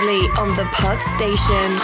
exclusively on the Pod Station.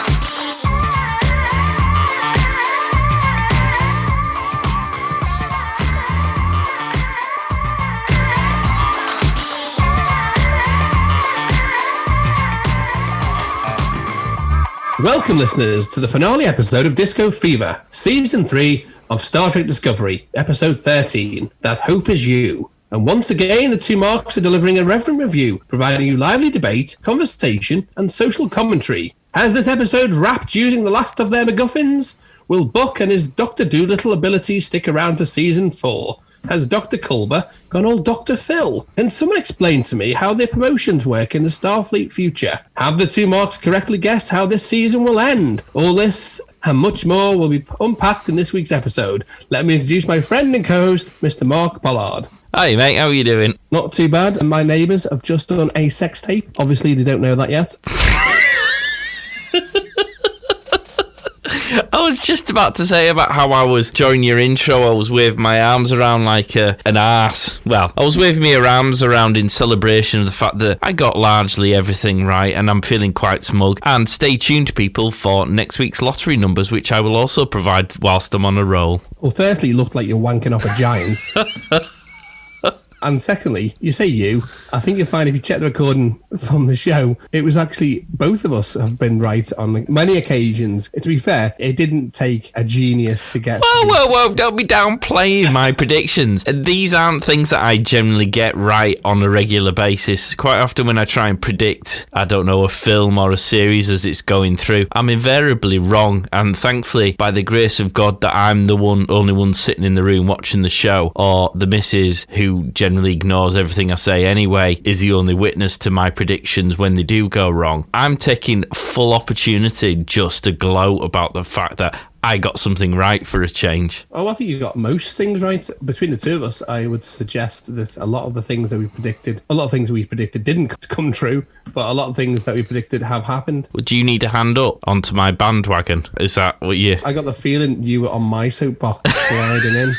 Welcome, listeners, to the finale episode of Disco Fever, Season 3 of Star Trek Discovery, Episode 13, That Hope Is You. And once again, the two Marks are delivering a reverent review, providing you lively debate, conversation, and social commentary. Has this episode wrapped using the last of their MacGuffins? Will Buck and his Dr. Doolittle abilities stick around for Season 4? Has Dr. Culber gone all Dr. Phil? Can someone explain to me how their promotions work in the Starfleet future? Have the two Marks correctly guessed how this season will end? All this and much more will be unpacked in this week's episode. Let me introduce my friend and co-host, Mr. Mark Pollard. Hi mate, how are you doing? Not too bad, and my neighbours have just done a sex tape. Obviously, they don't know that yet. I was just about to say about how I was, during your intro, I was waving my arms around like an arse. Well, I was waving my arms around in celebration of the fact that I got largely everything right, and I'm feeling quite smug. And stay tuned, people, for next week's lottery numbers, which I will also provide whilst I'm on a roll. Well, firstly, you look like you're wanking off a giant. And secondly, you say you. I think you'll find if you check the recording from the show, it was actually both of us have been right on many occasions. To be fair, it didn't take a genius to get... Whoa, don't be downplaying my predictions. These aren't things that I generally get right on a regular basis. Quite often when I try and predict, I don't know, a film or a series as it's going through, I'm invariably wrong. And thankfully, by the grace of God, that I'm the only one sitting in the room watching the show, or the missus who generally ignores everything I say anyway, is the only witness to my predictions when they do go wrong. I'm taking full opportunity just to gloat about the fact that I got something right for a change. Oh, I think you got most things right. Between the two of us, I would suggest that a lot of things we predicted didn't come true, but a lot of things that we predicted have happened. Do you need a hand up onto my bandwagon? Is that what you... I got the feeling you were on my soapbox sliding in.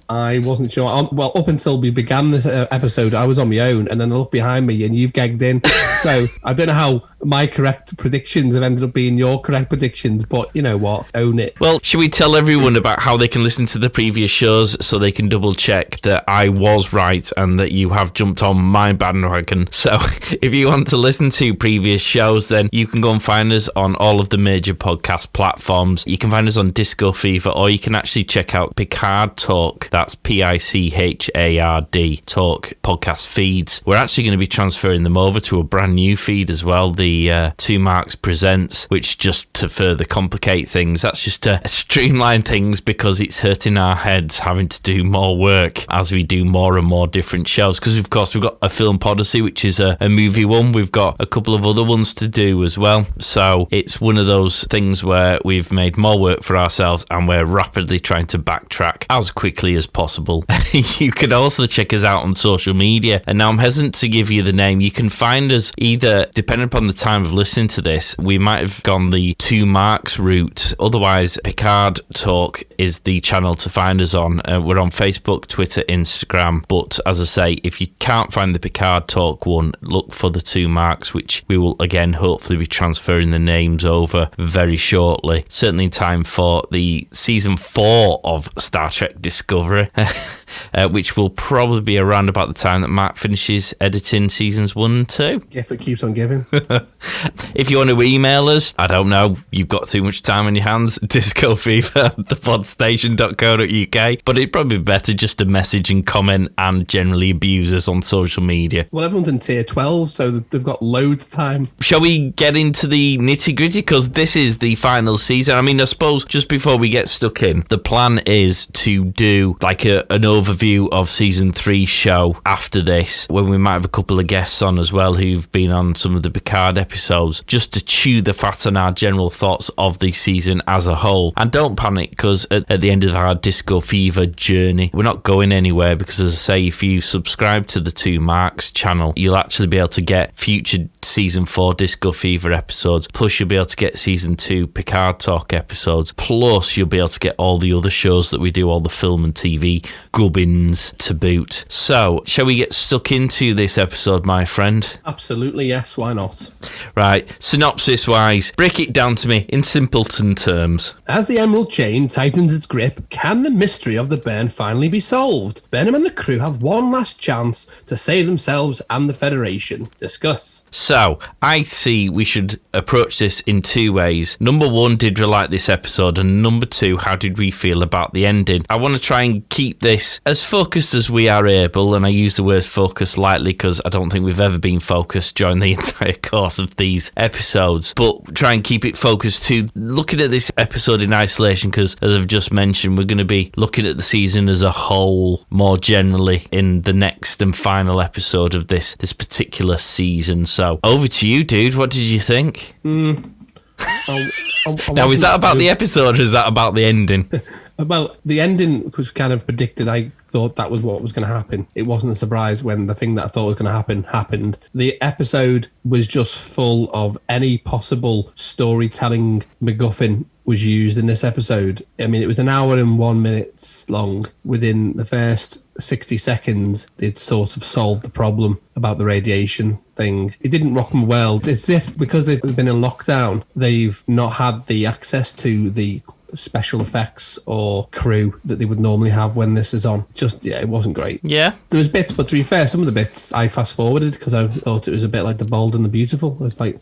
I wasn't sure. Well, up until we began this episode, I was on my own, and then I looked behind me and you've gagged in. So I don't know how my correct predictions have ended up being your correct predictions, but you know what? Own it. Well, should we tell everyone about how they can listen to the previous shows so they can double check that I was right and that you have jumped on my bandwagon? So if you want to listen to previous shows, then you can go and find us on all of the major podcast platforms. You can find us on Disco Fever, or you can actually check out Picard Talk. That's Pichard Talk podcast feeds. We're actually going to be transferring them over to a brand new feed as well, the Two Marks Presents, which, just to further complicate things, that's just to streamline things because it's hurting our heads having to do more work as we do more and more different shows. Because of course we've got a Film Podyssey, which is a movie one. We've got a couple of other ones to do as well. So it's one of those things where we've made more work for ourselves and we're rapidly trying to backtrack as quickly as possible. You can also check us out on social media, and now I'm hesitant to give you the name. You can find us either, depending upon the time of listening to this, we might have gone the Two Marks route. Otherwise, Picard Talk is the channel to find us on. We're on Facebook, Twitter, Instagram, but as I say, if you can't find the Picard Talk one, look for the Two Marks, which we will again hopefully be transferring the names over very shortly, certainly in time for the season 4 of Star Trek Discovery. Which will probably be around about the time that Matt finishes editing seasons 1 and 2. Gift that keeps on giving. If you want to email us, I don't know, you've got too much time on your hands, discofever@thepodstation.co.uk, but it'd probably be better just to message and comment and generally abuse us on social media. Well, everyone's in tier 12, so they've got loads of time. Shall we get into the nitty-gritty? Because this is the final season. I mean, I suppose just before we get stuck in, the plan is to do like an overview of season 3 show after this, when we might have a couple of guests on as well who've been on some of the Picard episodes just to chew the fat on our general thoughts of the season as a whole. And don't panic, because at the end of our Disco Fever journey, we're not going anywhere, because as I say, if you subscribe to the Two Marks channel, you'll actually be able to get future season 4 Disco Fever episodes, plus you'll be able to get season 2 Picard Talk episodes, plus you'll be able to get all the other shows that we do, all the film and TV gubbins to boot. So, shall we get stuck into this episode, my friend? Absolutely, yes, why not? Right, synopsis-wise, break it down to me in simpleton terms. As the Emerald Chain tightens its grip, can the mystery of the burn finally be solved? Burnham and the crew have one last chance to save themselves and the Federation. Discuss. So, I see we should approach this in two ways. Number one, did we like this episode? And number two, how did we feel about the ending? I want to try and keep this as focused as we are able, and I use the word focus lightly because I don't think we've ever been focused during the entire course of these episodes, but try and keep it focused to looking at this episode in isolation, because as I've just mentioned, we're going to be looking at the season as a whole more generally in the next and final episode of this particular season. So over to you, dude. What did you think? Now, is that about the episode or is that about the ending? Well, the ending was kind of predicted. I thought that was what was going to happen. It wasn't a surprise when the thing that I thought was going to happen happened. The episode was just full of any possible storytelling MacGuffin was used in this episode. I mean, it was an hour and 1 minute long. Within the first 60 seconds, they'd sort of solved the problem about the radiation thing. It didn't rock my world. It's as if, because they've been in lockdown, they've not had the access to the special effects or crew that they would normally have when this is on. Just, yeah, it wasn't great. Yeah. There was bits, but to be fair, some of the bits I fast forwarded because I thought it was a bit like The Bold and the Beautiful. It was like...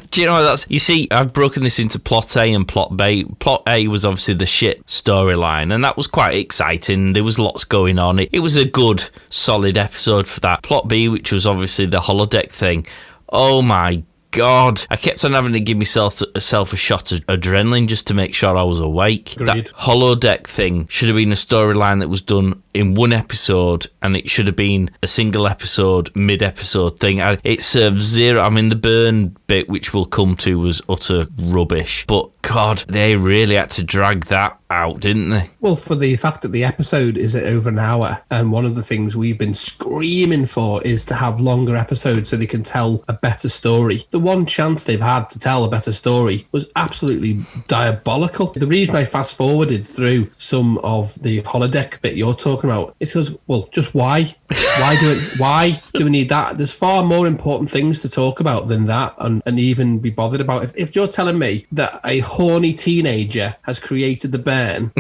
Do you know you see, I've broken this into plot A and plot B. Plot A was obviously the ship storyline, and that was quite exciting. There was lots going on. It was a good, solid episode for that. Plot B, which was obviously the holodeck thing. Oh my God. I kept on having to give myself a shot of adrenaline just to make sure I was awake. Agreed. That holodeck thing should have been a storyline that was done in one episode, and it should have been a single episode, mid-episode thing. It served zero. I mean, the burn bit, which we'll come to, was utter rubbish. But God, they really had to drag that out, didn't they? Well, for the fact that the episode is at over an hour, and one of the things we've been screaming for is to have longer episodes so they can tell a better story. The one chance they've had to tell a better story was absolutely diabolical. The reason I fast forwarded through some of the holodeck bit you're talking about is because, well, just why? Why do we need that? There's far more important things to talk about than that and even be bothered about. If you're telling me that a horny teenager has created the burn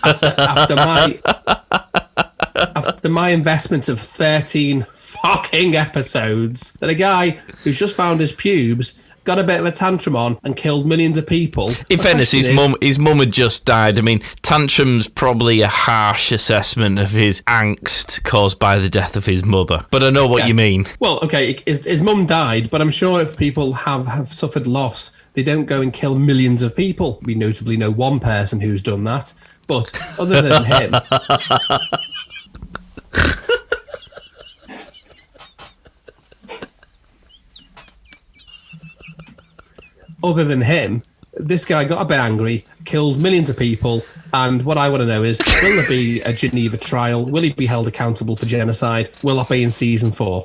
after my investment of 13 fucking episodes, that a guy who's just found his pubes got a bit of a tantrum on and killed millions of people. In fairness, his mum had just died. I mean, tantrum's probably a harsh assessment of his angst caused by the death of his mother. But I know what you mean. Well, okay, his mum died, but I'm sure if people have suffered loss, they don't go and kill millions of people. We notably know one person who's done that. But other than him... Other than him, this guy got a bit angry, killed millions of people, and what I want to know is, will there be a Geneva trial? Will he be held accountable for genocide? Will that be in season 4?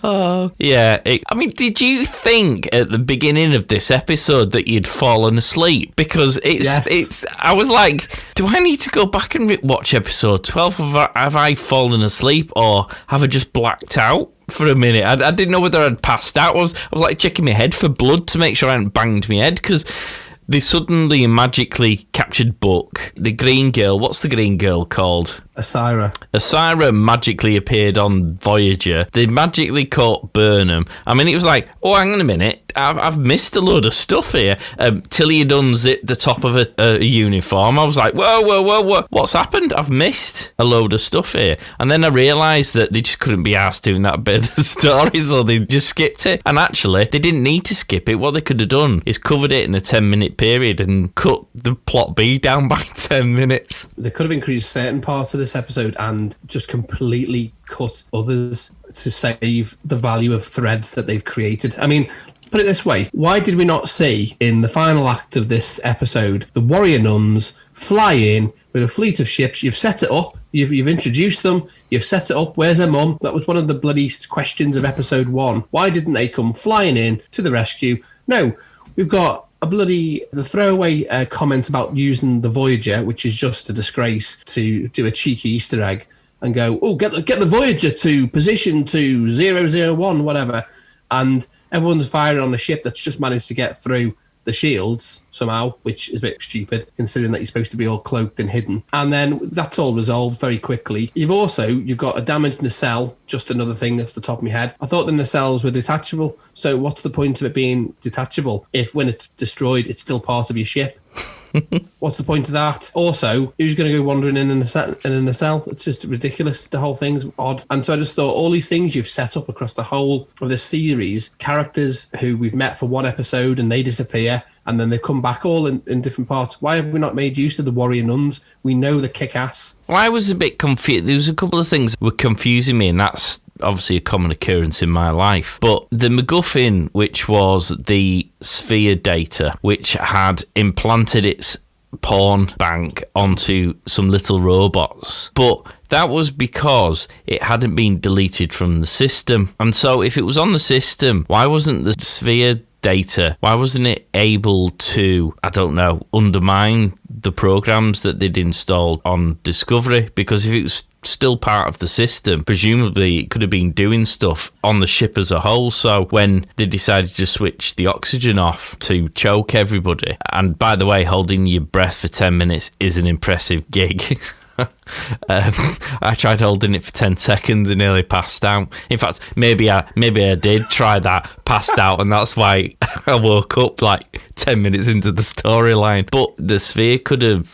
Oh, yeah. I mean, did you think at the beginning of this episode that you'd fallen asleep? Because I was like, do I need to go back and watch episode 12? Have I fallen asleep, or have I just blacked out for a minute? I didn't know whether I'd passed out. I was like checking my head for blood to make sure I hadn't banged my head, because they suddenly magically captured Book. The green girl, what's the green girl called? Asira magically appeared on Voyager. They magically caught Burnham. I mean, it was like, oh, hang on a minute. I've missed a load of stuff here. Tilly had unzipped the top of a uniform. I was like, whoa, what's happened? I've missed a load of stuff here. And then I realised that they just couldn't be asked doing that bit of the story, so they just skipped it. And actually, they didn't need to skip it. What they could have done is covered it in a 10-minute period and cut the plot B down by 10 minutes. They could have increased certain parts of this episode and just completely cut others to save the value of threads that they've created. I mean, put it this way, why did we not see in the final act of this episode the warrior nuns fly in with a fleet of ships? You've set it up, you've introduced them, you've set it up. Where's their mum? That was one of the bloody questions of episode 1. Why didn't they come flying in to the rescue? No, we've got the throwaway comment about using the Voyager, which is just a disgrace, to do a cheeky Easter egg and go, oh, get the Voyager to position to 001, whatever. And everyone's firing on a ship that's just managed to get through the shields somehow, which is a bit stupid considering that you're supposed to be all cloaked and hidden. And then that's all resolved very quickly. You've got a damaged nacelle, just another thing off the top of my head. I thought the nacelles were detachable. So what's the point of it being detachable if when it's destroyed, it's still part of your ship? What's the point of that? Also, who's going to go wandering in a nacelle? It's just ridiculous. The whole thing's odd. And so I just thought all these things you've set up across the whole of this series, characters who we've met for one episode and they disappear and then they come back all in different parts. Why have we not made use of the warrior nuns? We know the kick-ass. Well, I was a bit confused. There was a couple of things that were confusing me, and that's obviously a common occurrence in my life. But the MacGuffin, which was the sphere data, which had implanted its pawn bank onto some little robots, but that was because it hadn't been deleted from the system. And so if it was on the system, why wasn't the sphere data, why wasn't it able to, I don't know, undermine the programs that they'd installed on Discovery? Because if it was still part of the system, presumably it could have been doing stuff on the ship as a whole. So when they decided to switch the oxygen off to choke everybody, and by the way, holding your breath for 10 minutes is an impressive gig. I tried holding it for 10 seconds and nearly passed out. In fact, maybe I did try that, passed out, and that's why I woke up like 10 minutes into the storyline. But the sphere could have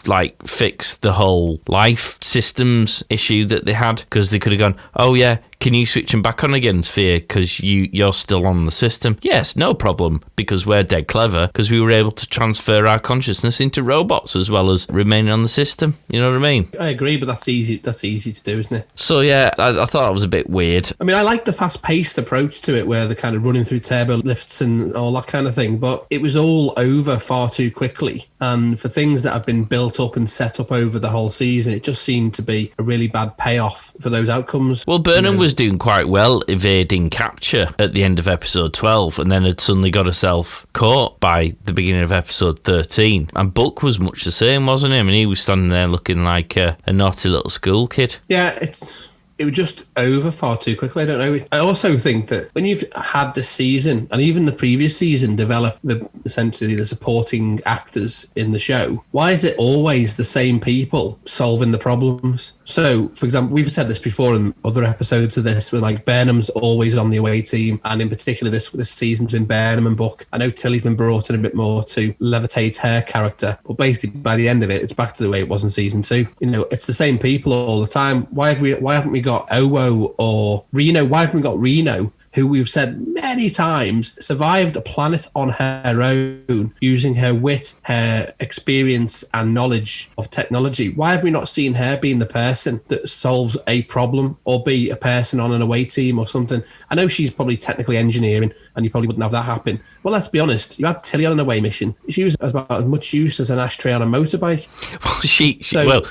fixed the whole life systems issue that they had, because they could have gone, oh yeah, can you switch them back on again, Sphere, because you're still on the system? Yes, no problem, because we're dead clever, because we were able to transfer our consciousness into robots as well as remaining on the system. You know what I mean? I agree, but that's easy to do, isn't it? So yeah, I thought that was a bit weird. I mean, I like the fast-paced approach to it, where they're kind of running through turbo lifts and all that kind of thing, but it was all over far too quickly. And for things that have been built up and set up over the whole season, it just seemed to be a really bad payoff for those outcomes. Well, Burnham was doing quite well evading capture at the end of episode 12, and then had suddenly got herself caught by the beginning of episode 13. And Buck was much the same, wasn't he? I mean, he was standing there looking like a naughty little school kid. Yeah, it was just over far too quickly. I don't know. I also think that when you've had this season and even the previous season develop essentially the supporting actors in the show, why is it always the same people solving the problems? So, for example, we've said this before in other episodes of this, where Burnham's always on the away team, and in particular this season's been Burnham and Buck. I know Tilly's been brought in a bit more to levitate her character, but basically by the end of it, it's back to the way it was in season 2. It's the same people all the time. Why haven't we got Owo or Reno? Why haven't we got Reno, who we've said many times survived a planet on her own using her wit, her experience and knowledge of technology? Why have we not seen her being the person that solves a problem, or be a person on an away team or something? I know she's probably technically engineering and you probably wouldn't have that happen. Well, let's be honest, you had Tilly on an away mission. She was about as much use as an ashtray on a motorbike.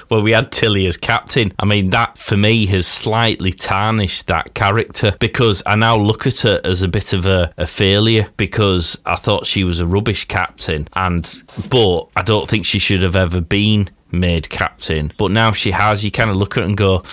Well, we had Tilly as captain. I mean, that for me has slightly tarnished that character, because I now look at her as a bit of a failure, because I thought she was a rubbish captain, but I don't think she should have ever been made captain. But now she has. You kind of look at her and go,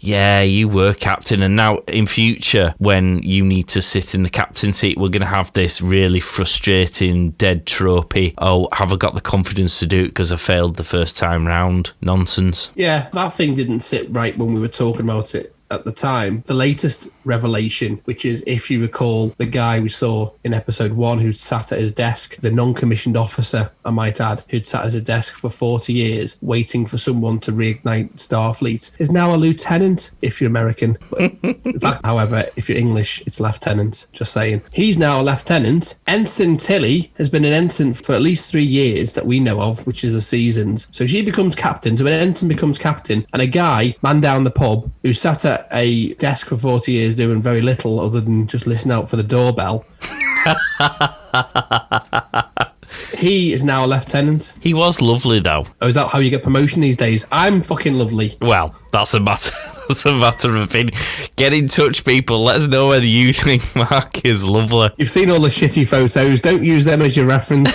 yeah, you were captain, and now in future when you need to sit in the captain seat, we're going to have this really frustrating dead tropey, oh, have I got the confidence to do it because I failed the first time round nonsense. Yeah, that thing didn't sit right when we were talking about it at the time. The latest revelation, which is, if you recall, the guy we saw in episode 1 who sat at his desk, the non-commissioned officer, I might add, who'd sat at his desk for 40 years waiting for someone to reignite Starfleet, is now a lieutenant if you're American. In fact, however, if you're English, it's lieutenant. Just saying. He's now a lieutenant. Ensign Tilly has been an ensign for at least 3 years that we know of, which is the seasons. So she becomes captain. So an ensign becomes captain, and a guy, man down the pub, who sat at a desk for 40 years doing very little other than just listen out for the doorbell. He is now a lieutenant. He was lovely, though. Oh, is that how you get promotion these days? I'm fucking lovely. Well, that's a matter. That's a matter of opinion. Get in touch, people. Let us know whether you think Mark is lovely. You've seen all the shitty photos. Don't use them as your reference.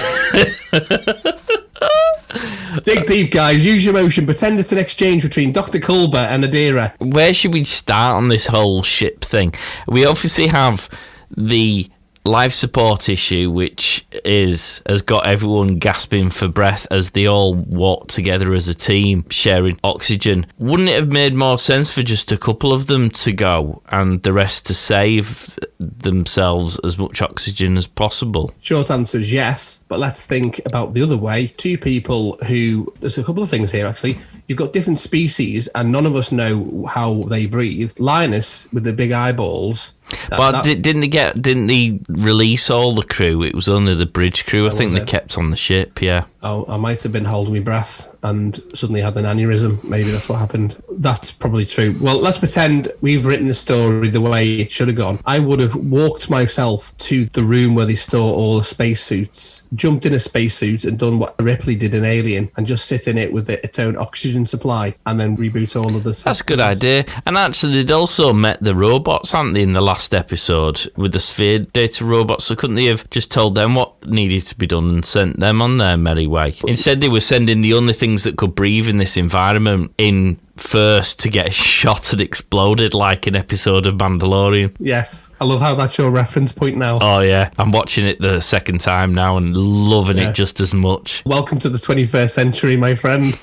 Dig deep, guys. Use your emotion. Pretend it's an exchange between Dr. Culber and Adira. Where should we start on this whole ship thing? We obviously have the life support issue, which has got everyone gasping for breath as they all walk together as a team, sharing oxygen. Wouldn't it have made more sense for just a couple of them to go and the rest to save themselves as much oxygen as possible? Short answer is yes, but let's think about the other way. Two people who... There's a couple of things here, actually. You've got different species, and none of us know how they breathe. Linus, with the big eyeballs... Didn't they release all the crew? It was only the bridge crew. I think they kept on the ship, yeah. Oh, I might have been holding my breath and suddenly had an aneurysm. Maybe that's what happened. That's probably true. Well, let's pretend we've written the story the way it should have gone. I would have walked myself to the room where they store all the spacesuits, jumped in a spacesuit and done what Ripley did in Alien and just sit in it with its own oxygen supply and then reboot all of the systems. That's a good idea. And actually, they'd also met the robots, hadn't they, in the last episode with the sphere data robots? So couldn't they have just told them what needed to be done and sent them on their merry way? Instead, they were sending the only things that could breathe in this environment in first to get shot and exploded like an episode of Mandalorian. Yes. I love how that's your reference point now. Oh, yeah. I'm watching it the second time now and loving it just as much. Welcome to the 21st century, my friend.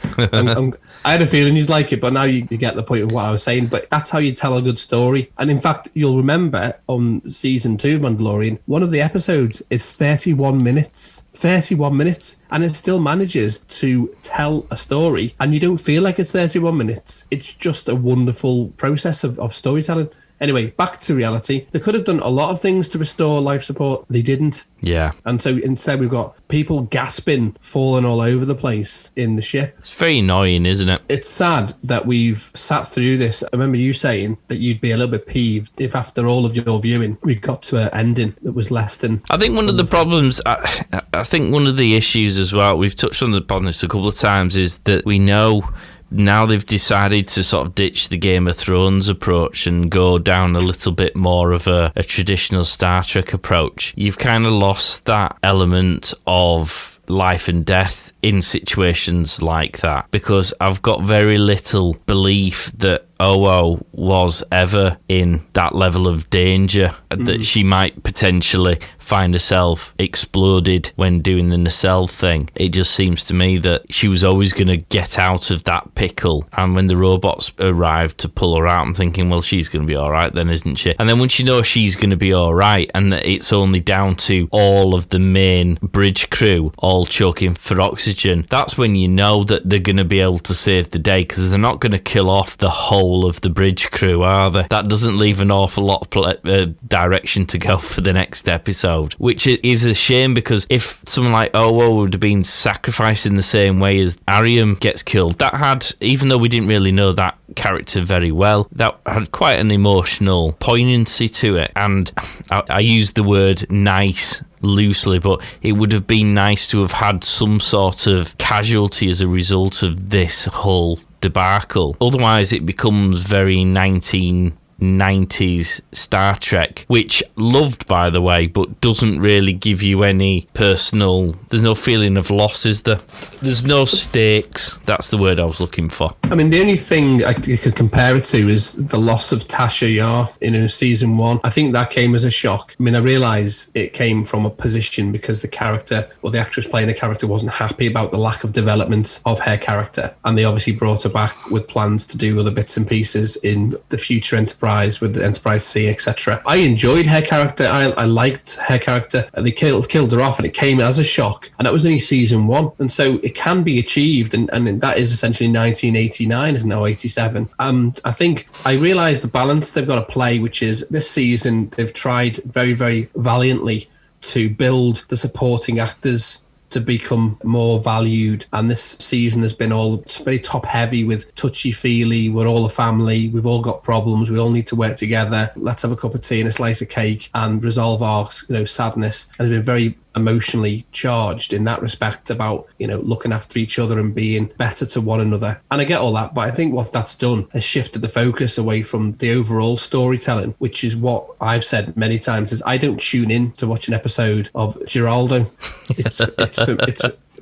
I had a feeling you'd like it, but now you get the point of what I was saying. But that's how you tell a good story. And in fact, you'll remember on season 2 of Mandalorian, one of the episodes is 31 minutes. 31 minutes, and it still manages to tell a story, and you don't feel like it's 31 minutes. It's just a wonderful process of storytelling. Anyway, back to reality. They could have done a lot of things to restore life support. They didn't. Yeah. And so instead we've got people gasping, falling all over the place in the ship. It's very annoying, isn't it? It's sad that we've sat through this. I remember you saying that you'd be a little bit peeved if after all of your viewing we got to an ending that was less than... I think one of the problems, I think one of the issues as well, we've touched on this a couple of times, is that we know... Now they've decided to sort of ditch the Game of Thrones approach and go down a little bit more of a traditional Star Trek approach. You've kind of lost that element of life and death in situations like that, because I've got very little belief that OO was ever in that level of danger, that she might potentially find herself exploded when doing the nacelle thing. It just seems to me that she was always going to get out of that pickle, and when the robots arrived to pull her out, I'm thinking, well, she's going to be alright then, isn't she? And then when she knows she's going to be alright and that it's only down to all of the main bridge crew all choking for oxygen, that's when you know that they're going to be able to save the day, because they're not going to kill off the whole of the bridge crew, are they? That doesn't leave an awful lot of direction to go for the next episode, which is a shame, because if someone like Owo would have been sacrificed in the same way as Ariam gets killed, that had, even though we didn't really know that character very well, that had quite an emotional poignancy to it. And I use the word nice loosely, but it would have been nice to have had some sort of casualty as a result of this whole debacle. Otherwise it becomes very 19 90s Star Trek, which loved, by the way, but doesn't really give you any personal... There's no feeling of loss, is there? There's no stakes. That's the word I was looking for. I mean, the only thing I could compare it to is the loss of Tasha Yar in season 1. I think that came as a shock. I mean, I realise it came from a position because the character, or the actress playing the character, wasn't happy about the lack of development of her character. And they obviously brought her back with plans to do other bits and pieces in the future Enterprise with the Enterprise C, etc. I enjoyed her character. I liked her character. They killed her off, and it came as a shock. And that was only season 1. And so it can be achieved. And that is essentially 1989, isn't it? Or 87. I think I realise the balance they've got to play, which is this season they've tried very, very valiantly to build the supporting actors to become more valued, and this season has been all very top heavy with touchy-feely. We're all a family, we've all got problems, we all need to work together, let's have a cup of tea and a slice of cake and resolve our sadness. And it's been very emotionally charged in that respect about looking after each other and being better to one another. And I get all that, but I think what that's done has shifted the focus away from the overall storytelling, which is what I've said many times, is I don't tune in to watch an episode of Geraldo. It's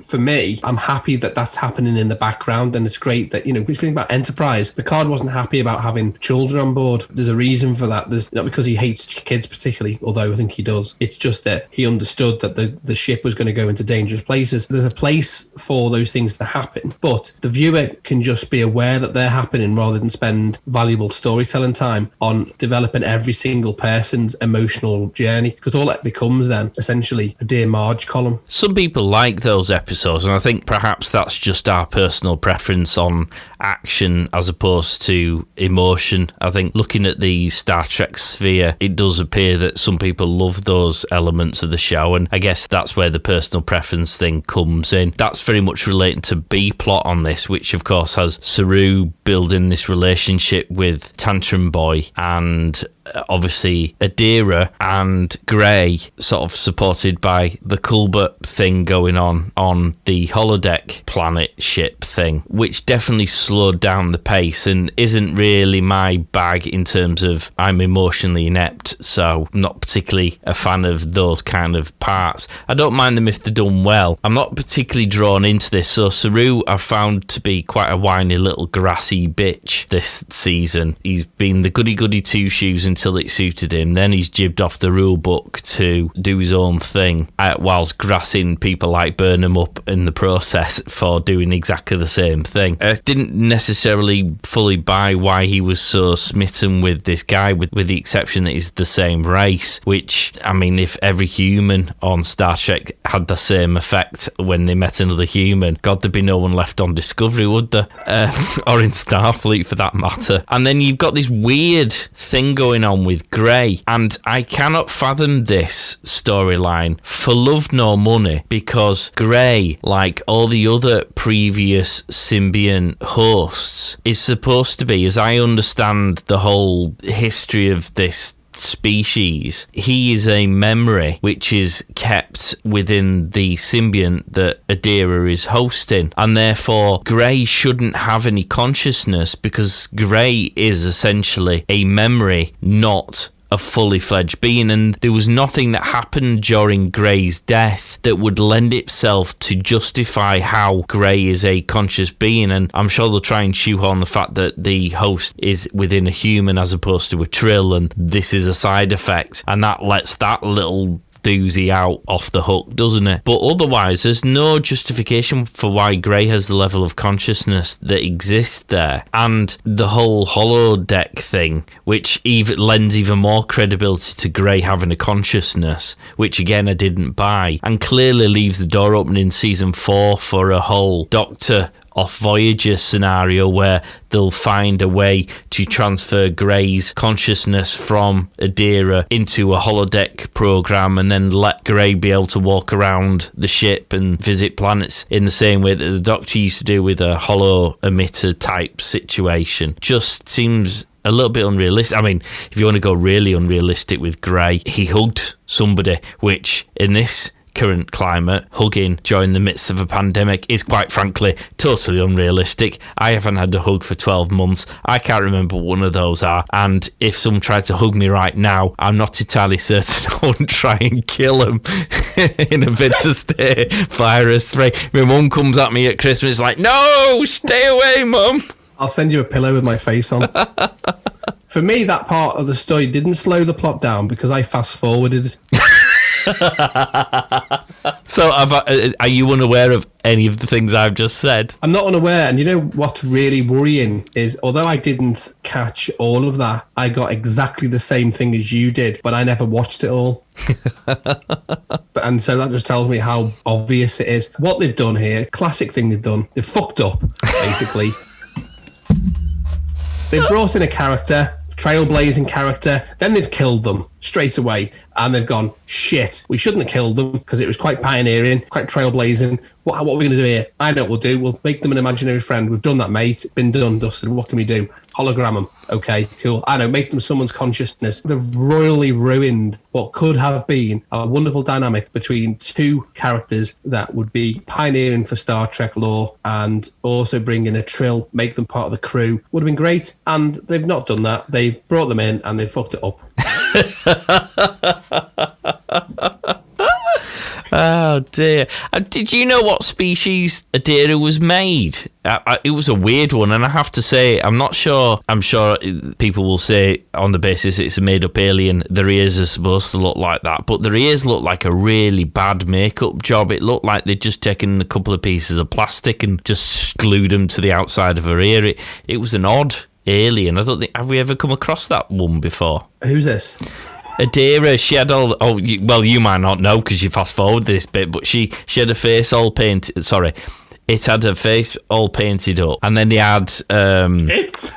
for me, I'm happy that that's happening in the background, and it's great that, we think about Enterprise. Picard wasn't happy about having children on board. There's a reason for that. There's not because he hates kids particularly, although I think he does. It's just that he understood that the ship was going to go into dangerous places. There's a place for those things to happen, but the viewer can just be aware that they're happening rather than spend valuable storytelling time on developing every single person's emotional journey, because all that becomes then essentially a Dear Marge column. Some people like those episodes, and I think perhaps that's just our personal preference on action as opposed to emotion. I think looking at the Star Trek sphere, it does appear that some people love those elements of the show, and I guess that's where the personal preference thing comes in. That's very much relating to B-plot on this, which of course has Saru building this relationship with Tantrum Boy, and obviously Adira and Grey sort of supported by the Culbert thing going on the holodeck planet ship thing, which definitely slowed down the pace and isn't really my bag in terms of I'm emotionally inept, so I'm not particularly a fan of those kind of parts. I don't mind them if they're done well. I'm not particularly drawn into this. So Saru I've found to be quite a whiny little grassy bitch this season. He's been the goody-goody two-shoes until it suited him. Then he's jibbed off the rule book to do his own thing, whilst grassing people like Burnham up in the process for doing exactly the same thing. I didn't necessarily fully buy why he was so smitten with this guy, with the exception that he's the same race, which, I mean, if every human on Star Trek had the same effect when they met another human, God, there'd be no one left on Discovery, would there? Or in Starfleet for that matter. And then you've got this weird thing going on with Grey, and I cannot fathom this storyline for love nor money, because Grey, like all the other previous symbiont hosts, is supposed to be, as I understand the whole history of this species, he is a memory which is kept within the symbiont that Adira is hosting, and therefore Grey shouldn't have any consciousness, because Grey is essentially a memory, not a fully fledged being. And there was nothing that happened during Grey's death that would lend itself to justify how Grey is a conscious being. And I'm sure they'll try and shoehorn the fact that the host is within a human as opposed to a Trill, and this is a side effect, and that lets that little doozy out off the hook, doesn't it? But otherwise, there's no justification for why Grey has the level of consciousness that exists there. And the whole holodeck thing, which even lends even more credibility to Grey having a consciousness, which again I didn't buy, and clearly leaves the door open in season 4 for a whole Doctor off Voyager scenario where they'll find a way to transfer Grey's consciousness from Adira into a holodeck program, and then let Grey be able to walk around the ship and visit planets in the same way that the Doctor used to do with a holo emitter type situation. Just seems a little bit unrealistic. I mean, if you want to go really unrealistic with Grey, he hugged somebody, which in this current climate, hugging during the midst of a pandemic is quite frankly totally unrealistic. I haven't had a hug for 12 months. I can't remember what one of those are. And if someone tried to hug me right now, I'm not entirely certain I wouldn't try and kill them in a bid to stay virus-free. My mum comes at me at Christmas like, no, stay away, Mum. I'll send you a pillow with my face on. For me, that part of the story didn't slow the plot down because I fast-forwarded. So are you unaware of any of the things I've just said? I'm not unaware, and you know what's really worrying is, although I didn't catch all of that, I got exactly the same thing as you did, but I never watched it all. And so that just tells me how obvious it is. What they've done here, classic thing they've done, they've fucked up, basically. They've brought in a character, trailblazing character, then they've killed them straight away, and they've gone, shit, we shouldn't have killed them because it was quite pioneering, quite trailblazing. What are we going to do here? I know what we'll do. We'll make them an imaginary friend. We've done that, mate. Been done, dusted. What can we do? Hologram them. Okay, cool. I know, make them someone's consciousness. They've royally ruined what could have been a wonderful dynamic between two characters that would be pioneering for Star Trek lore and also bring in a trill, make them part of the crew. Would have been great. And they've not done that. They've brought them in and they've fucked it up. Oh dear. Did you know what species Adira was made? It was a weird one, and I have to say, I'm sure people will say on the basis it's a made up alien, their ears are supposed to look like that, but their ears look like a really bad makeup job. It looked like they'd just taken a couple of pieces of plastic and just glued them to the outside of her ear. It was an odd alien. I don't think, have we ever come across that one before? Who's this? Adira, she had all... you might not know because you fast forward this bit, but she had her face all painted... Sorry. It had her face all painted up. And then they had... It?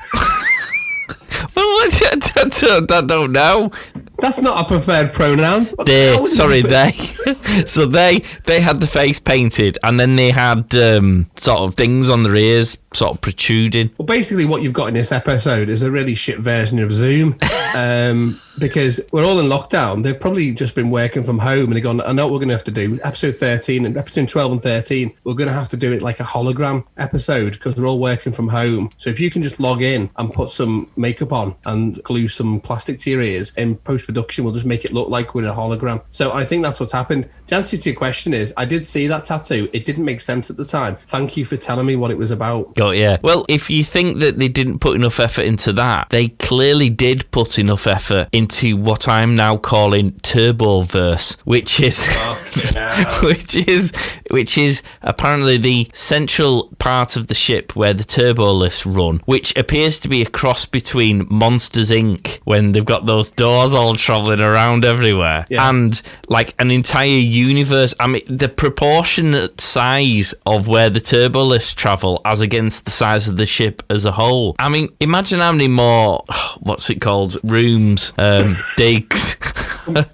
Well, I don't know. That's not a preferred pronoun. They. So they had the face painted, and then they had sort of things on their ears sort of protruding. Well, basically what you've got in this episode is a really shit version of Zoom. Because we're all in lockdown. They've probably just been working from home and they've gone, I know what we're going to have to do. Episode 13 and episode 12 and 13, we're going to have to do it like a hologram episode because we're all working from home. So if you can just log in and put some makeup on and glue some plastic to your ears, in post-production, we'll just make it look like we're in a hologram. So I think that's what's happened. The answer to your question is, I did see that tattoo. It didn't make sense at the time. Thank you for telling me what it was about. Got yeah. Well, if you think that they didn't put enough effort into that, they clearly did put enough effort into what I'm now calling Turboverse, which is apparently the central part of the ship where the turbo lifts run, which appears to be a cross between Monsters Inc. when they've got those doors all travelling around everywhere, and like an entire universe. I mean, the proportionate size of where the turbo lifts travel as against the size of the ship as a whole. I mean, imagine how many more, what's it called, rooms, digs.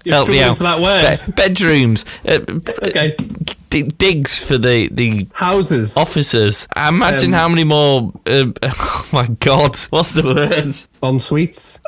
You're struggling for that word. Bedrooms. Okay. Digs for the houses, officers. I imagine how many more. Oh my God, what's the word? En suites.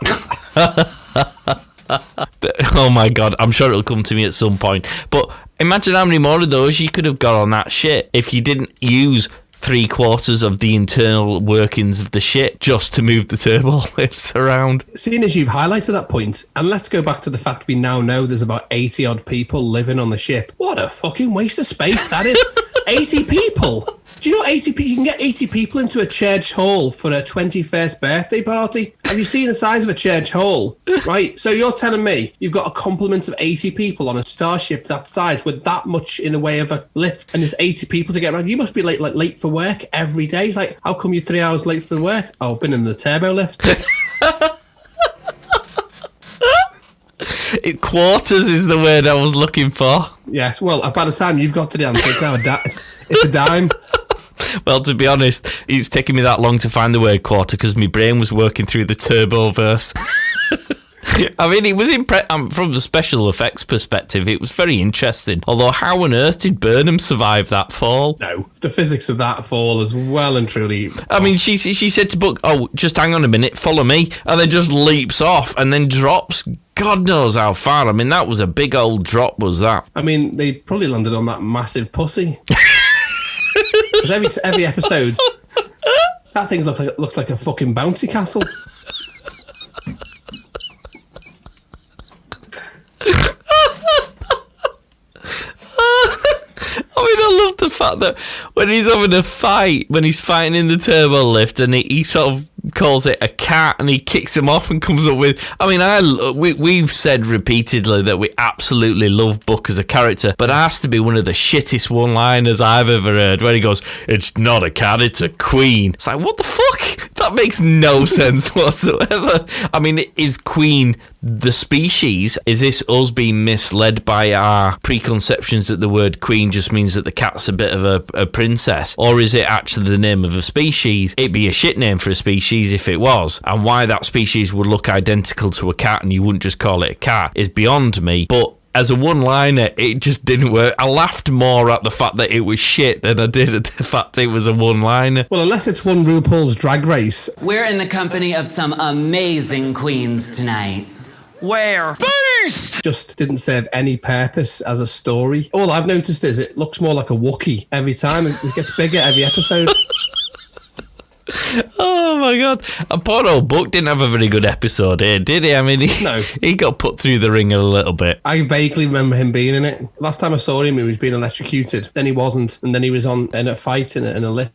Oh my God, I'm sure it'll come to me at some point. But imagine how many more of those you could have got on that ship if you didn't use 3/4 of the internal workings of the ship just to move the turbo lifts around. Seeing as you've highlighted that point, and let's go back to the fact we now know there's about 80 odd people living on the ship. What a fucking waste of space that is. 80 people. Do you know 80 people? You can get 80 people into a church hall for a 21st birthday party. Have you seen the size of a church hall? Right. So you're telling me you've got a complement of 80 people on a starship that size with that much in the way of a lift, and there's 80 people to get around. You must be late for work every day. It's like, how come you're 3 hours late for work? Oh, I've been in the turbo lift. Quarters is the word I was looking for. Yes. Well, by the time you've got to the answer, it's now it's a dime. Well, to be honest, it's taken me that long to find the word quarter because my brain was working through the Turboverse. I mean, it was from the special effects perspective, it was very interesting. Although, how on earth did Burnham survive that fall? No, the physics of that fall is well and truly... I mean, she said to Book, oh, just hang on a minute, follow me, and then just leaps off and then drops God knows how far. I mean, that was a big old drop, was that? I mean, they probably landed on that massive pussy. Because every episode, that thing looks like a fucking bouncy castle. I mean, I love the fact that when he's having a fight, when he's fighting in the turbo lift, and he sort of calls it a cat, and he kicks him off and comes up with... I mean, we've said repeatedly that we absolutely love Book as a character, but it has to be one of the shittest one-liners I've ever heard, where he goes, "It's not a cat, it's a queen." It's like, what the fuck? That makes no sense whatsoever. I mean, is queen the species? Is this us being misled by our preconceptions that the word queen just means that the cat's a bit of a princess? Or is it actually the name of a species? It'd be a shit name for a species if it was. And why that species would look identical to a cat and you wouldn't just call it a cat is beyond me. But as a one-liner, it just didn't work. I laughed more at the fact that it was shit than I did at the fact it was a one-liner. Well, unless it's one RuPaul's Drag Race. We're in the company of some amazing queens tonight. Where? Beast! Just didn't serve any purpose as a story. All I've noticed is it looks more like a Wookiee every time. It gets bigger every episode. Oh my God. And poor old Book didn't have a very good episode here, did he? I mean, he got put through the ringer a little bit. I vaguely remember him being in it. Last time I saw him, he was being electrocuted. Then he wasn't. And then he was in a fight in a lift.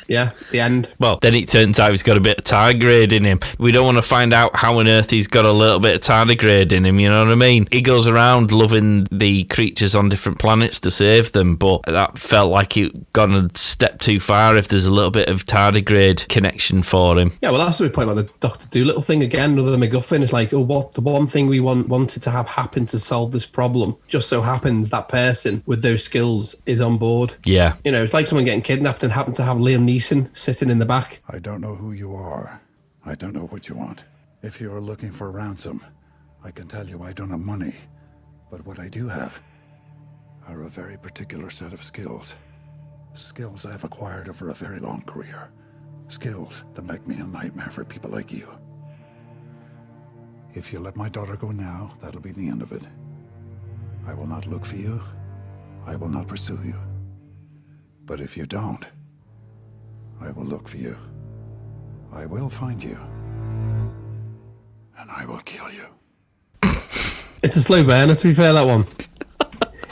Yeah, the end. Well, then it turns out he's got a bit of tardigrade in him. We don't want to find out how on earth he's got a little bit of tardigrade in him, you know what I mean? He goes around loving the creatures on different planets to save them, but that felt like it gone a step too far if there's a little bit of tardigrade connection for him. Yeah, well, that's the point about the Dr. Dolittle thing again. Another MacGuffin is like, what the one thing we wanted to have happen to solve this problem just so happens that person with those skills is on board. Yeah. You know, it's like someone getting kidnapped and happen to have Liam Neeson sitting in the back. I don't know who you are. I don't know what you want. If you are looking for ransom, I can tell you I don't have money. But what I do have are a very particular set of skills. Skills I've acquired over a very long career. Skills that make me a nightmare for people like you. If you let my daughter go now, that'll be the end of it. I will not look for you. I will not pursue you. But if you don't, I will look for you. I will find you. And I will kill you. It's a slow burner, to be fair, that one.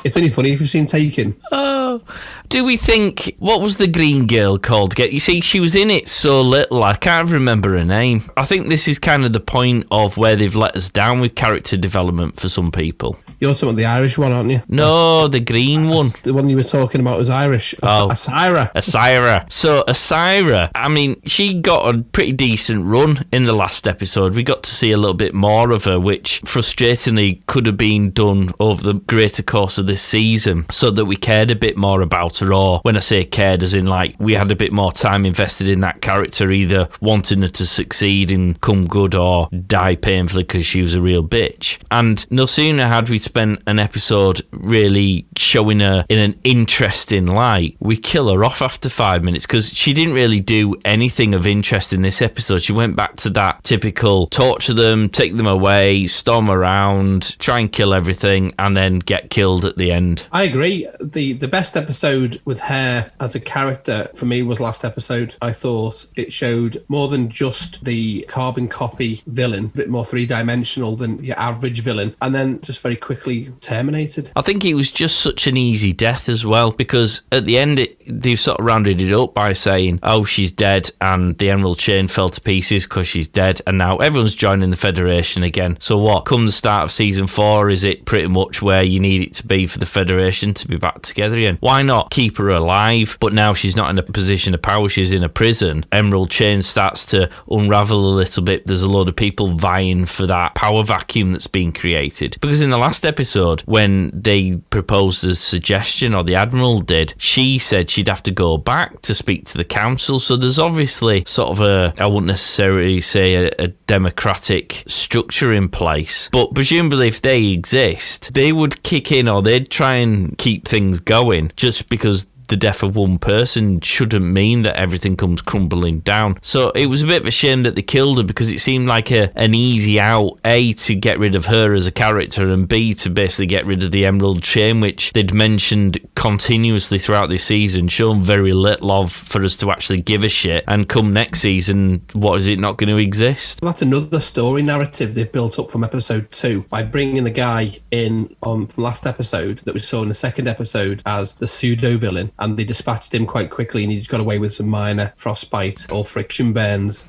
It's only funny if you've seen Taken. Oh. Do we think... What was the green girl called? You see, she was in it so little, I can't remember her name. I think this is kind of the point of where they've let us down with character development for some people. You're talking about the Irish one, aren't you? No, the green one. The one you were talking about was Irish. Asira. Asira. So, Asira, I mean, she got a pretty decent run in the last episode. We got to see a little bit more of her, which frustratingly could have been done over the greater course of this season so that we cared a bit more about her. Or when I say cared, as in like we had a bit more time invested in that character, either wanting her to succeed and come good or die painfully because she was a real bitch. And no sooner had we spent an episode really showing her in an interesting light, we kill her off after 5 minutes because she didn't really do anything of interest in this episode. She went back to that typical torture them, take them away, storm around, try and kill everything, and then get killed at the end. I agree. The best episode with her as a character for me was last episode. I thought it showed more than just the carbon copy villain, a bit more three-dimensional than your average villain, and then just very quickly terminated. I think it was just such an easy death as well, because at the end they sort of rounded it up by saying, oh, she's dead, and the Emerald Chain fell to pieces because she's dead, and now everyone's joining the Federation again. So what, come the start of season 4, is it pretty much where you need it to be for the Federation to be back together again? Why not keep her alive, but now she's not in a position of power, she's in a prison. Emerald Chain starts to unravel a little bit. There's a load of people vying for that power vacuum that's being created. Because in the last episode, when they proposed a suggestion, or the Admiral did, she said she'd have to go back to speak to the council. So there's obviously sort of I wouldn't necessarily say a democratic structure in place, but presumably if they exist, they would kick in, or they'd try and keep things going, just because the death of one person shouldn't mean that everything comes crumbling down. So it was a bit of a shame that they killed her, because it seemed like an easy out, A, to get rid of her as a character, and B, to basically get rid of the Emerald Chain, which they'd mentioned continuously throughout this season, shown very little of for us to actually give a shit. And come next season, what, is it not going to exist? Well, that's another story narrative they've built up from episode 2 by bringing the guy in from last episode that we saw in the second episode as the pseudo-villain, and they dispatched him quite quickly, and he just got away with some minor frostbite or friction burns.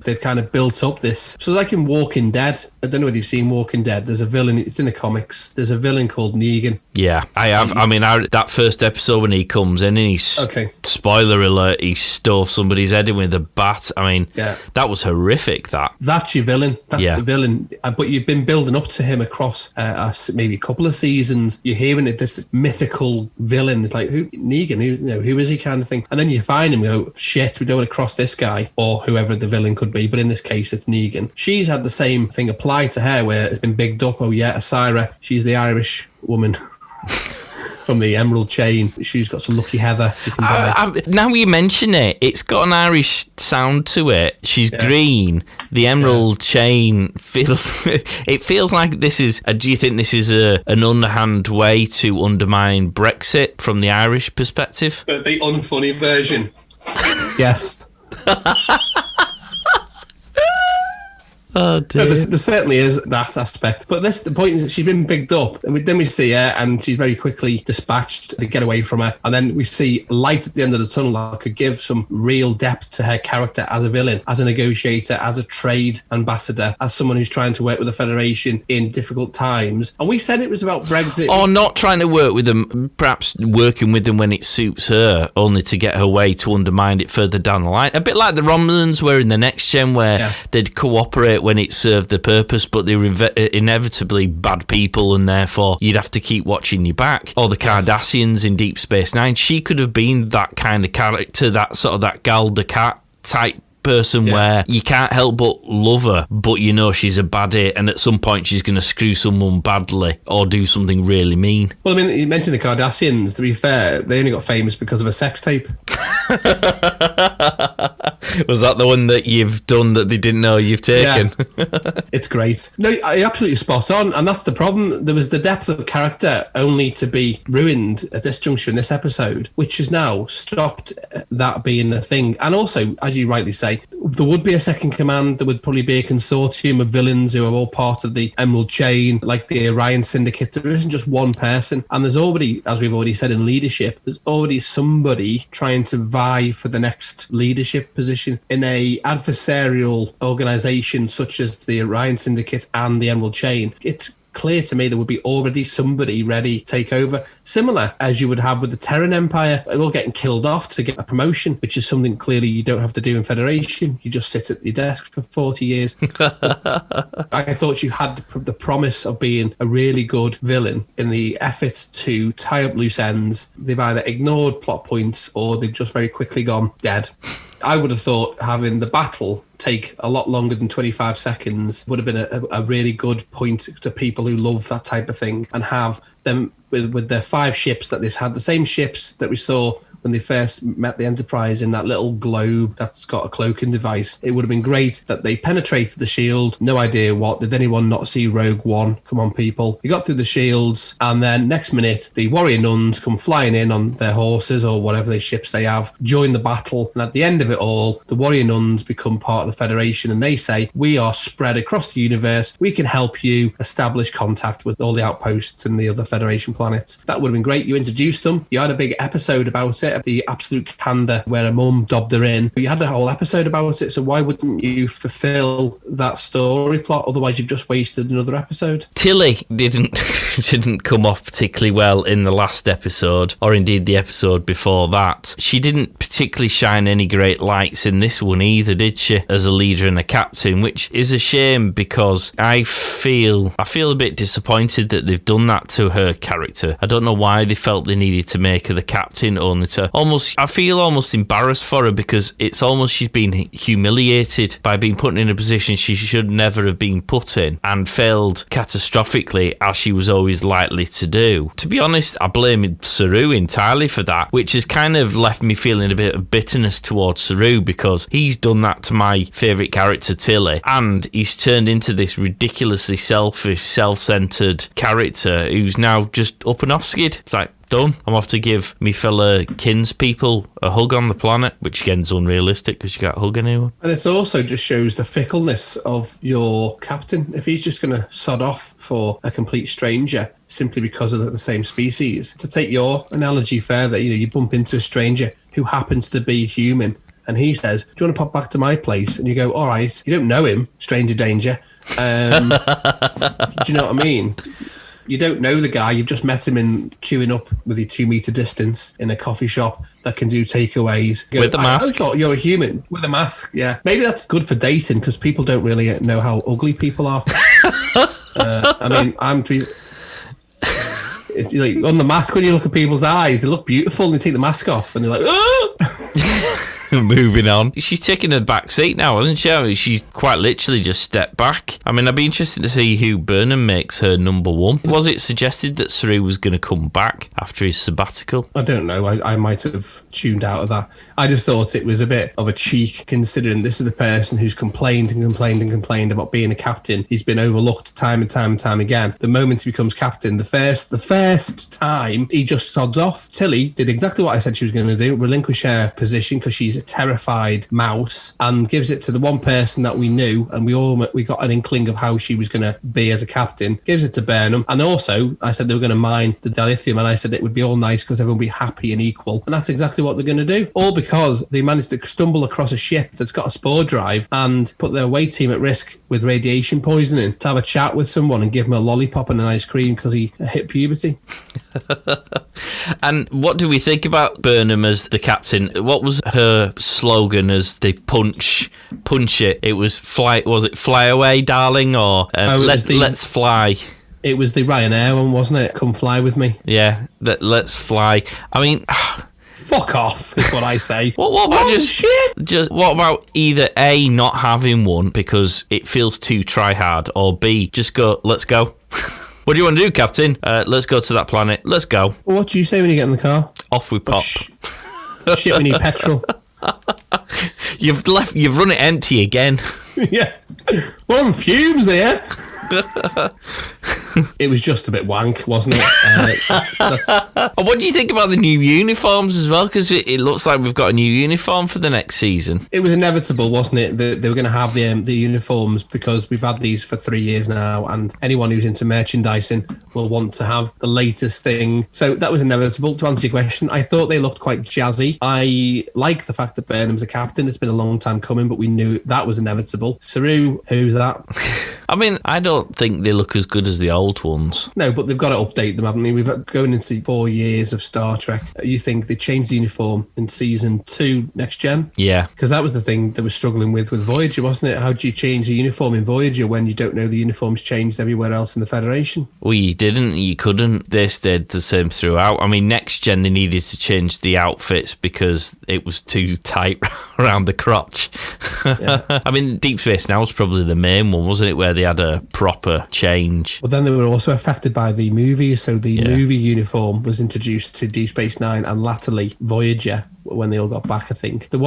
They've kind of built up this. So like in Walking Dead, I don't know whether you've seen Walking Dead, there's a villain, it's in the comics, there's a villain called Negan. Yeah, I have. I mean, that first episode when he comes in and spoiler alert, he stuffs somebody's head in with a bat. I mean, that was horrific, That's your villain. That's the villain. But you've been building up to him across maybe a couple of seasons. You're hearing it, this mythical villain. It's like, who, Negan, who is he, kind of thing. And then you find him, go, shit, we don't want to cross this guy, or whoever the villain could be. But in this case, it's Negan. She's had the same thing apply to her, where it's been bigged up. Oh yeah, Asira, she's the Irish woman from the Emerald Chain. She's got some lucky heather you can buy. Now you mention it, it's got an Irish sound to it. She's green. The Emerald Chain feels like this is do you think this is an underhand way to undermine Brexit from the Irish perspective? The unfunny version. Yes. Oh dear. No, there certainly is that aspect, but the point is that she's been bigged up, and then we see her, and she's very quickly dispatched. They get away from her, and then we see light at the end of the tunnel that could give some real depth to her character as a villain, as a negotiator, as a trade ambassador, as someone who's trying to work with the Federation in difficult times. And we said it was about Brexit, or not trying to work with them, perhaps working with them when it suits her, only to get her way to undermine it further down the line. A bit like the Romulans were in the Next Gen, where they'd cooperate when it served the purpose, but they were inevitably bad people, and therefore you'd have to keep watching your back. Or the Cardassians in Deep Space Nine, she could have been that kind of character, that sort of that Gal de Cat type person where you can't help but love her, but you know she's a baddie, and at some point she's going to screw someone badly or do something really mean. Well, I mean, you mentioned the Cardassians. To be fair, they only got famous because of a sex tape. Was that the one that you've done that they didn't know you've taken? Yeah. It's great. No, you're absolutely spot on, and that's the problem. There was the depth of character only to be ruined at this juncture in this episode, which has now stopped that being a thing. And also, as you rightly say, there would be a second command. There would probably be a consortium of villains who are all part of the Emerald Chain, like the Orion Syndicate. There isn't just one person, and there's already, as we've already said in leadership, there's already somebody trying to vie for the next leadership position in a adversarial organization such as the Orion Syndicate and the Emerald Chain. It's clear to me there would be already somebody ready to take over, similar as you would have with the Terran Empire. They're all getting killed off to get a promotion, which is something clearly you don't have to do in Federation. You just sit at your desk for 40 years. I thought you had the promise of being a really good villain. In the effort to tie up loose ends, they've either ignored plot points or they've just very quickly gone dead. I would have thought having the battle take a lot longer than 25 seconds would have been a really good point to people who love that type of thing, and have them with their 5 ships that they've had, the same ships that we saw when they first met the Enterprise in that little globe that's got a cloaking device. It would have been great that they penetrated the shield. No idea what. Did anyone not see Rogue One? Come on, people. They got through the shields, and then next minute, the warrior nuns come flying in on their horses or whatever their ships they have, join the battle, and at the end of it all, the warrior nuns become part of the Federation, and they say, we are spread across the universe. We can help you establish contact with all the outposts and the other Federation planets. That would have been great. You introduced them. You had a big episode about it, bit of the absolute candor where her mum dobbed her in. You had a whole episode about it, so why wouldn't you fulfill that story plot? Otherwise, you've just wasted another episode. Tilly didn't come off particularly well in the last episode, or indeed the episode before that. She didn't particularly shine any great lights in this one either, did she? As a leader and a captain, which is a shame because I feel a bit disappointed that they've done that to her character. I don't know why they felt they needed to make her the captain, only to I feel almost embarrassed for her because it's almost she's been humiliated by being put in a position she should never have been put in and failed catastrophically as she was always likely to do. To be honest, I blame Saru entirely for that, which has kind of left me feeling a bit of bitterness towards Saru because he's done that to my favourite character, Tilly, and he's turned into this ridiculously selfish, self-centred character who's now just up and off skid. It's like, done. I'm off to give me fellow kinspeople a hug on the planet, which again is unrealistic because you can't hug anyone. And it also just shows the fickleness of your captain. If he's just going to sod off for a complete stranger simply because of the same species, to take your analogy further, you bump into a stranger who happens to be human and he says, do you want to pop back to my place? And you go, all right. You don't know him, stranger danger. Do you know what I mean? You don't know the guy, you've just met him in queuing up with your 2 metre distance in a coffee shop that can do takeaways. With a mask? I thought you're a human. With a mask, yeah. Maybe that's good for dating because people don't really know how ugly people are. It's like on the mask, when you look at people's eyes, they look beautiful and you take the mask off and they're like, oh! Moving on. She's taking a back seat now, hasn't she? I mean, she's quite literally just stepped back. I mean, I'd be interested to see who Burnham makes her number one. Was it suggested that Saru was going to come back after his sabbatical? I don't know. I might have tuned out of that. I just thought it was a bit of a cheek, considering this is the person who's complained about being a captain. He's been overlooked time and time again. The moment he becomes captain, the first time, he just sods off. Tilly did exactly what I said she was going to do, relinquish her position because she's a terrified mouse, and gives it to the one person that we knew, and we got an inkling of how she was going to be as a captain. Gives it to Burnham, and also I said they were going to mine the dilithium, and I said it would be all nice because everyone would be happy and equal, and that's exactly what they're going to do. All because they managed to stumble across a ship that's got a spore drive and put their away team at risk with radiation poisoning to have a chat with someone and give him a lollipop and an ice cream because he hit puberty. And what do we think about Burnham as the captain? What was her slogan as they punch it? It was fly away, darling, or let's fly? It was the Ryanair one, wasn't it? Come fly with me. Yeah, let's fly. I mean, fuck off is what I say. What about just what about either A, not having one because it feels too try hard, or B, just go, let's go. What do you want to do, Captain? Let's go to that planet. Let's go. Well, what do you say when you get in the car? Off we pop. Shit, we need petrol. You've run it empty again. Yeah. We're on fumes here. It was just a bit wank, wasn't it? What do you think about the new uniforms as well? Because it looks like we've got a new uniform for the next season. It was inevitable, wasn't it, that they were going to have the uniforms because we've had these for 3 years now, and anyone who's into merchandising will want to have the latest thing. So that was inevitable. To answer your question, I thought they looked quite jazzy. I like the fact that Burnham's a captain. It's been a long time coming, but we knew that was inevitable. Saru, who's that? I mean, I don't think they look as good as the old ones. No, but they've got to update them, haven't they? We've going into 4 years of Star Trek. You think they changed the uniform in season 2 Next Gen? Yeah. Because that was the thing they were struggling with Voyager, wasn't it? How do you change the uniform in Voyager when you don't know the uniform's changed everywhere else in the Federation? Well, you didn't. You couldn't. They stayed the same throughout. I mean, Next Gen, they needed to change the outfits because it was too tight around the crotch. Yeah. I mean, Deep Space Now was probably the main one, wasn't it, where they had a proper change. Well, then they were also affected by the movies, so the movie uniform was introduced to Deep Space Nine and latterly Voyager. when they all got back. I think there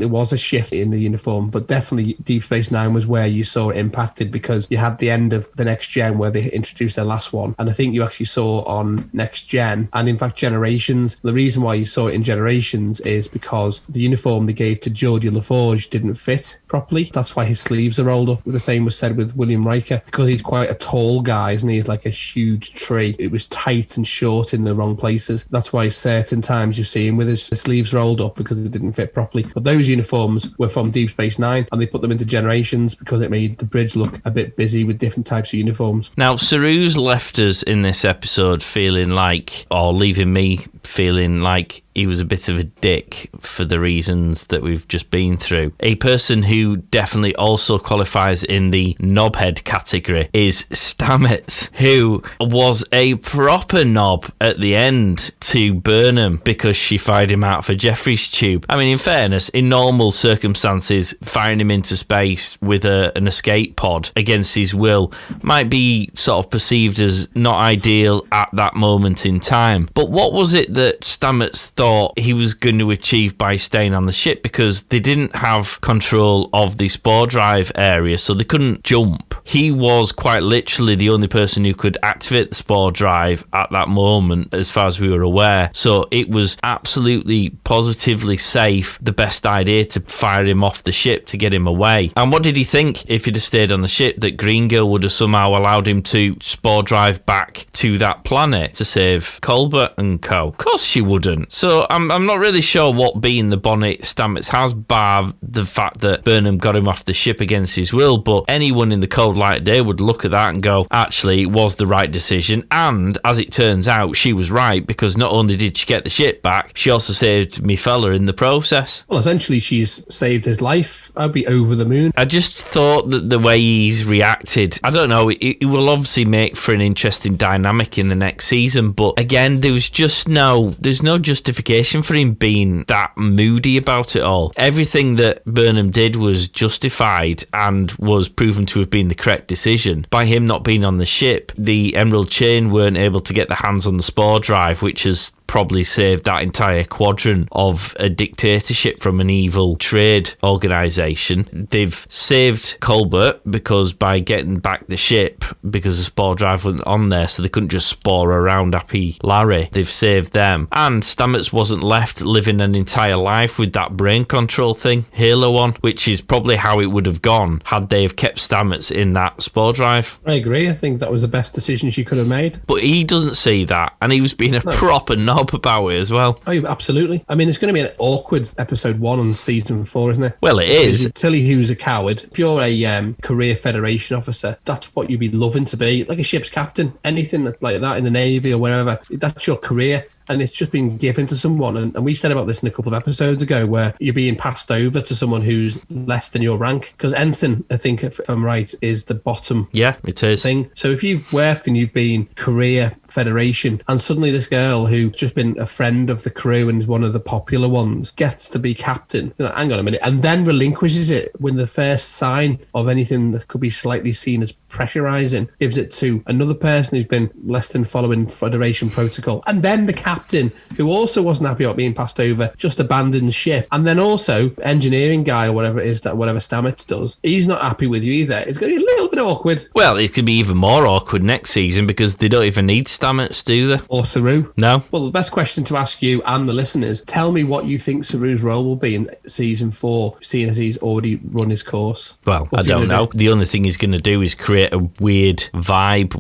was a shift in the uniform, but definitely Deep Space Nine was where you saw it impacted, because you had the end of the Next Gen where they introduced their last one, and I think you actually saw on Next Gen and in fact Generations. The reason why you saw it in Generations is because the uniform they gave to Geordi LaForge didn't fit properly. That's why his sleeves are rolled up. The same was said with William Riker, because he's quite a tall guy, isn't he? He's like a huge tree. It was tight and short in the wrong places. That's why certain times you see him with his sleeves rolled up, because it didn't fit properly. But those uniforms were from Deep Space Nine, and they put them into Generations because it made the bridge look a bit busy with different types of uniforms. Now, Saru's left us in this episode feeling like, or leaving me feeling like, he was a bit of a dick for the reasons that we've just been through. A person who definitely also qualifies in the knobhead category is Stamets, who was a proper knob at the end to Burnham because she fired him out for Jeffrey's tube. I mean, in fairness, in normal circumstances, firing him into space with an escape pod against his will might be sort of perceived as not ideal at that moment in time. But what was it that Stamets thought he was going to achieve by staying on the ship? Because they didn't have control of the spore drive area, so they couldn't jump. He was quite literally the only person who could activate the spore drive at that moment, as far as we were aware. So it was absolutely positively safe, the best idea to fire him off the ship to get him away. And what did he think if he'd have stayed on the ship? That Green Girl would have somehow allowed him to spore drive back to that planet to save Colbert and co? Of course she wouldn't. So I'm not really sure what being the bonnet Stamets has, bar the fact that Burnham got him off the ship against his will. But anyone in the cold light of day would look at that and go, actually, it was the right decision. And as it turns out, she was right, because not only did she get the ship back, she also saved me fella in the process. Well, essentially, she's saved his life. I'd be over the moon. I just thought that the way he's reacted, I don't know, it will obviously make for an interesting dynamic in the next season. But again, there's no justification for him being that moody about it all. Everything that Burnham did was justified and was proven to have been the correct decision. By him not being on the ship, the Emerald Chain weren't able to get their hands on the spore drive, which has probably saved that entire quadrant of a dictatorship from an evil trade organisation. They've saved Colbert because by getting back the ship, because the spore drive wasn't on there, so they couldn't just spore around Happy Larry. They've saved them. And Stamets wasn't left living an entire life with that brain control thing, Halo on, which is probably how it would have gone had they have kept Stamets in that spore drive. I agree. I think that was the best decision she could have made. But he doesn't see that, and he was being a proper knob about it as well. Oh, absolutely. I mean, it's going to be an awkward episode 1 on season 4, isn't it? Well, it is. Tilly, who's a coward. If you're a career Federation officer, that's what you'd be loving to be, like a ship's captain, anything like that in the Navy or wherever. That's your career. And it's just been given to someone. And we said about this in a couple of episodes ago, where you're being passed over to someone who's less than your rank. Because ensign, I think, if I'm right, is the bottom it is thing. So if you've worked and you've been career Federation, and suddenly this girl who's just been a friend of the crew and is one of the popular ones gets to be captain, you're like, hang on a minute, and then relinquishes it when the first sign of anything that could be slightly seen as pressurizing, gives it to another person who's been less than following Federation protocol, and then the captain, who also wasn't happy about being passed over, just abandoned the ship. And then also engineering guy or whatever it is, that whatever Stamets does, he's not happy with you either. It's going to be a little bit awkward. Well, it could be even more awkward next season, because they don't even need Stamets, do they? Or Saru. No. Well, the best question to ask you and the listeners, tell me what you think Saru's role will be in season 4, seeing as he's already run his course. Well, I don't know. The only thing he's going to do is create a weird vibe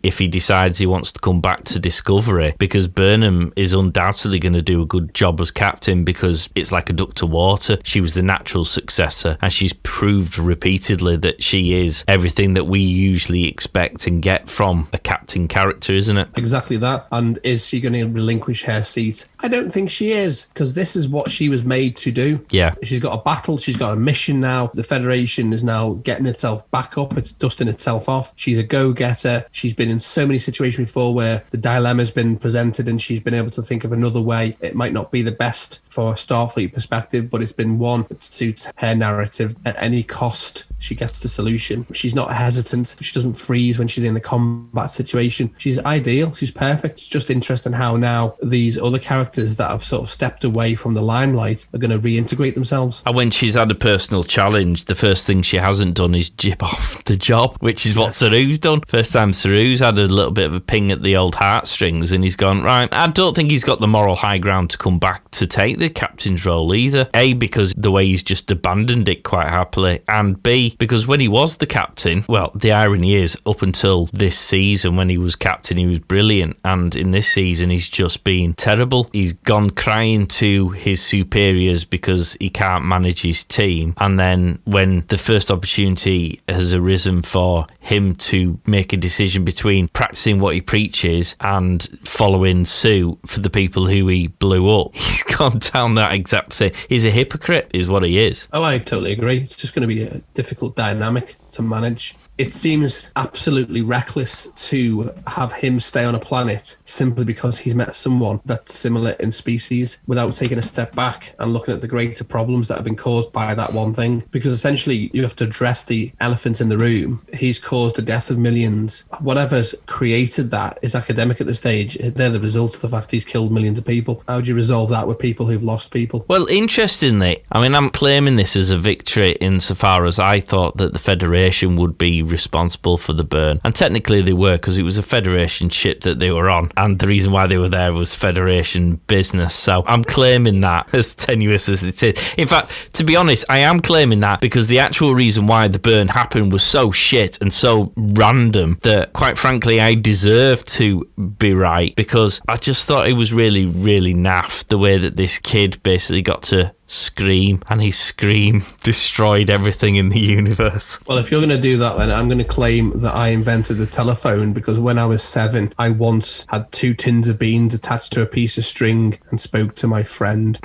if he decides he wants to come back to Discovery, because Burnham is undoubtedly going to do a good job as captain, because it's like a duck to water. She was the natural successor, and she's proved repeatedly that she is everything that we usually expect and get from a captain character, isn't it? Exactly that. And is she going to relinquish her seat? I don't think she is, because this is what she was made to do. Yeah. She's got a battle. She's got a mission now. The Federation is now getting itself back up. It's dusting itself off. She's a go-getter. She's been in so many situations before where the dilemma's been presented and she's been able to think of another way. It might not be the best for a Starfleet perspective, but it's been one that suits her narrative. At any cost, she gets the solution. She's not hesitant. She doesn't freeze when she's in a combat situation. She's ideal. She's perfect. It's just interesting how now these other characters that have sort of stepped away from the limelight are going to reintegrate themselves. And when she's had a personal challenge, the first thing she hasn't done is jib off the job, which is what Saru's done. First time Saru's had a little bit of a ping at the old heartstrings, and he's gone, right, I don't think he's got the moral high ground to come back to take the captain's role either. A, because the way he's just abandoned it quite happily, and B, because when he was the captain, well, the irony is, up until this season when he was captain, he was brilliant, and in this season he's just been terrible. He's gone crying to his superiors because he can't manage his team, and then when the first opportunity has arisen for him to make a decision between practicing what he preaches and following suit for the people who he blew up, he's gone down that exact same. He's a hypocrite is what he is. Oh, I totally agree. It's just going to be a difficult dynamic to manage. It seems absolutely reckless to have him stay on a planet simply because he's met someone that's similar in species without taking a step back and looking at the greater problems that have been caused by that one thing. Because essentially you have to address the elephant in the room. He's caused the death of millions. Whatever's created that is academic at this stage. They're the results of the fact he's killed millions of people. How do you resolve that with people who've lost people? Well, interestingly, I mean, I'm claiming this as a victory insofar as I thought that the Federation would be responsible for the burn, and technically they were, because it was a Federation ship that they were on, and the reason why they were there was Federation business. So I'm claiming that, as tenuous as it is. In fact, to be honest, I am claiming that because the actual reason why the burn happened was so shit and so random that, quite frankly, I deserve to be right, because I just thought it was really, really naff the way that this kid basically got to scream, and his scream destroyed everything in the universe. Well, if you're going to do that, then I'm going to claim that I invented the telephone, because when I was 7, I once had 2 tins of beans attached to a piece of string and spoke to my friend.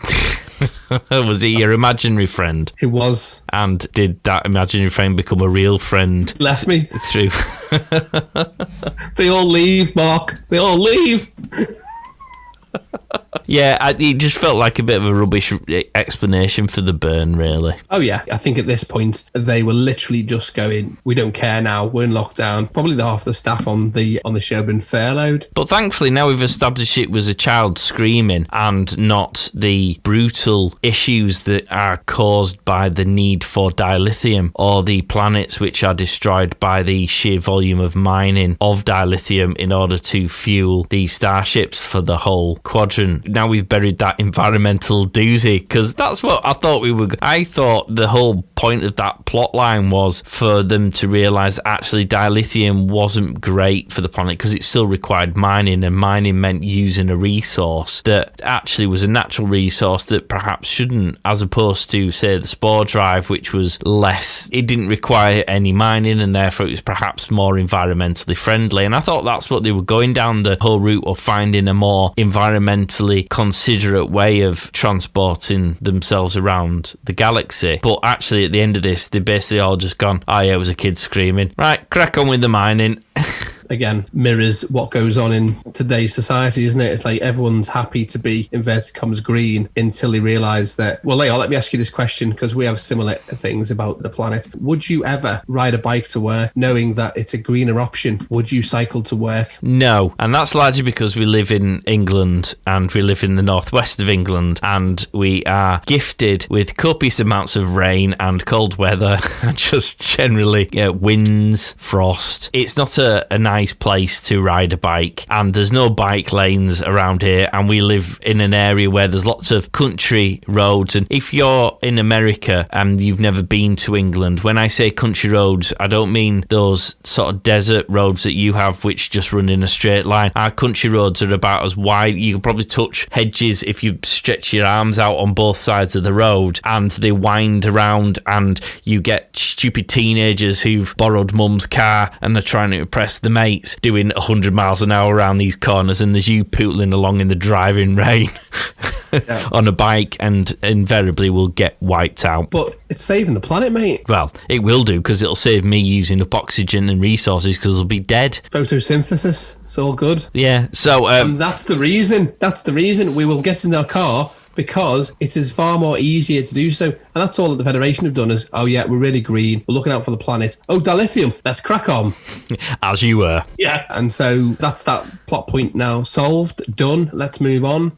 Was he your imaginary friend? It was. And did that imaginary friend become a real friend? Left me. Through. They all leave, Mark. They all leave. Yeah, it just felt like a bit of a rubbish explanation for the burn, really. Oh, yeah. I think at this point, they were literally just going, we don't care now, we're in lockdown. Probably half the staff on the show been furloughed. But thankfully, now we've established it was a child screaming and not the brutal issues that are caused by the need for dilithium, or the planets which are destroyed by the sheer volume of mining of dilithium in order to fuel these starships for the whole quadrant. Now we've buried that environmental doozy, because that's what I thought we were. I thought the whole point of that plot line was for them to realise actually dilithium wasn't great for the planet, because it still required mining, and mining meant using a resource that actually was a natural resource that perhaps shouldn't, as opposed to, say, the spore drive, which was less, it didn't require any mining, and therefore it was perhaps more environmentally friendly. And I thought that's what they were going down, the whole route of finding a more environmentally considerate way of transporting themselves around the galaxy. But actually at the end of this, they basically all just gone, oh yeah, it was a kid screaming, right, crack on with the mining. Again, mirrors what goes on in today's society, isn't it? It's like everyone's happy to be, inverted commas, green until they realise that, well, Leo, let me ask you this question, because we have similar things about the planet. Would you ever ride a bike to work knowing that it's a greener option? Would you cycle to work? No, and that's largely because we live in England, and we live in the northwest of England, and we are gifted with copious amounts of rain and cold weather, and just generally winds, frost. It's not a nice place to ride a bike, and there's no bike lanes around here, and we live in an area where there's lots of country roads. And if you're in America and you've never been to England, when I say country roads, I don't mean those sort of desert roads that you have which just run in a straight line. Our country roads are about as wide, you can probably touch hedges if you stretch your arms out on both sides of the road, and they wind around, and you get stupid teenagers who've borrowed mum's car and are trying to impress the mates doing 100 miles an hour around these corners, and there's you pootling along in the driving rain on a bike, and invariably will get wiped out. But it's saving the planet, mate. Well, it will do, because it'll save me using up oxygen and resources, because it'll be dead. Photosynthesis, it's all good. Yeah, so and that's the reason we will get in our car, because it is far more easier to do so. And that's all that the Federation have done is, oh yeah, we're really green, we're looking out for the planet. Oh, dilithium, let's crack on. As you were. Yeah. And so that's that plot point now solved, done, let's move on.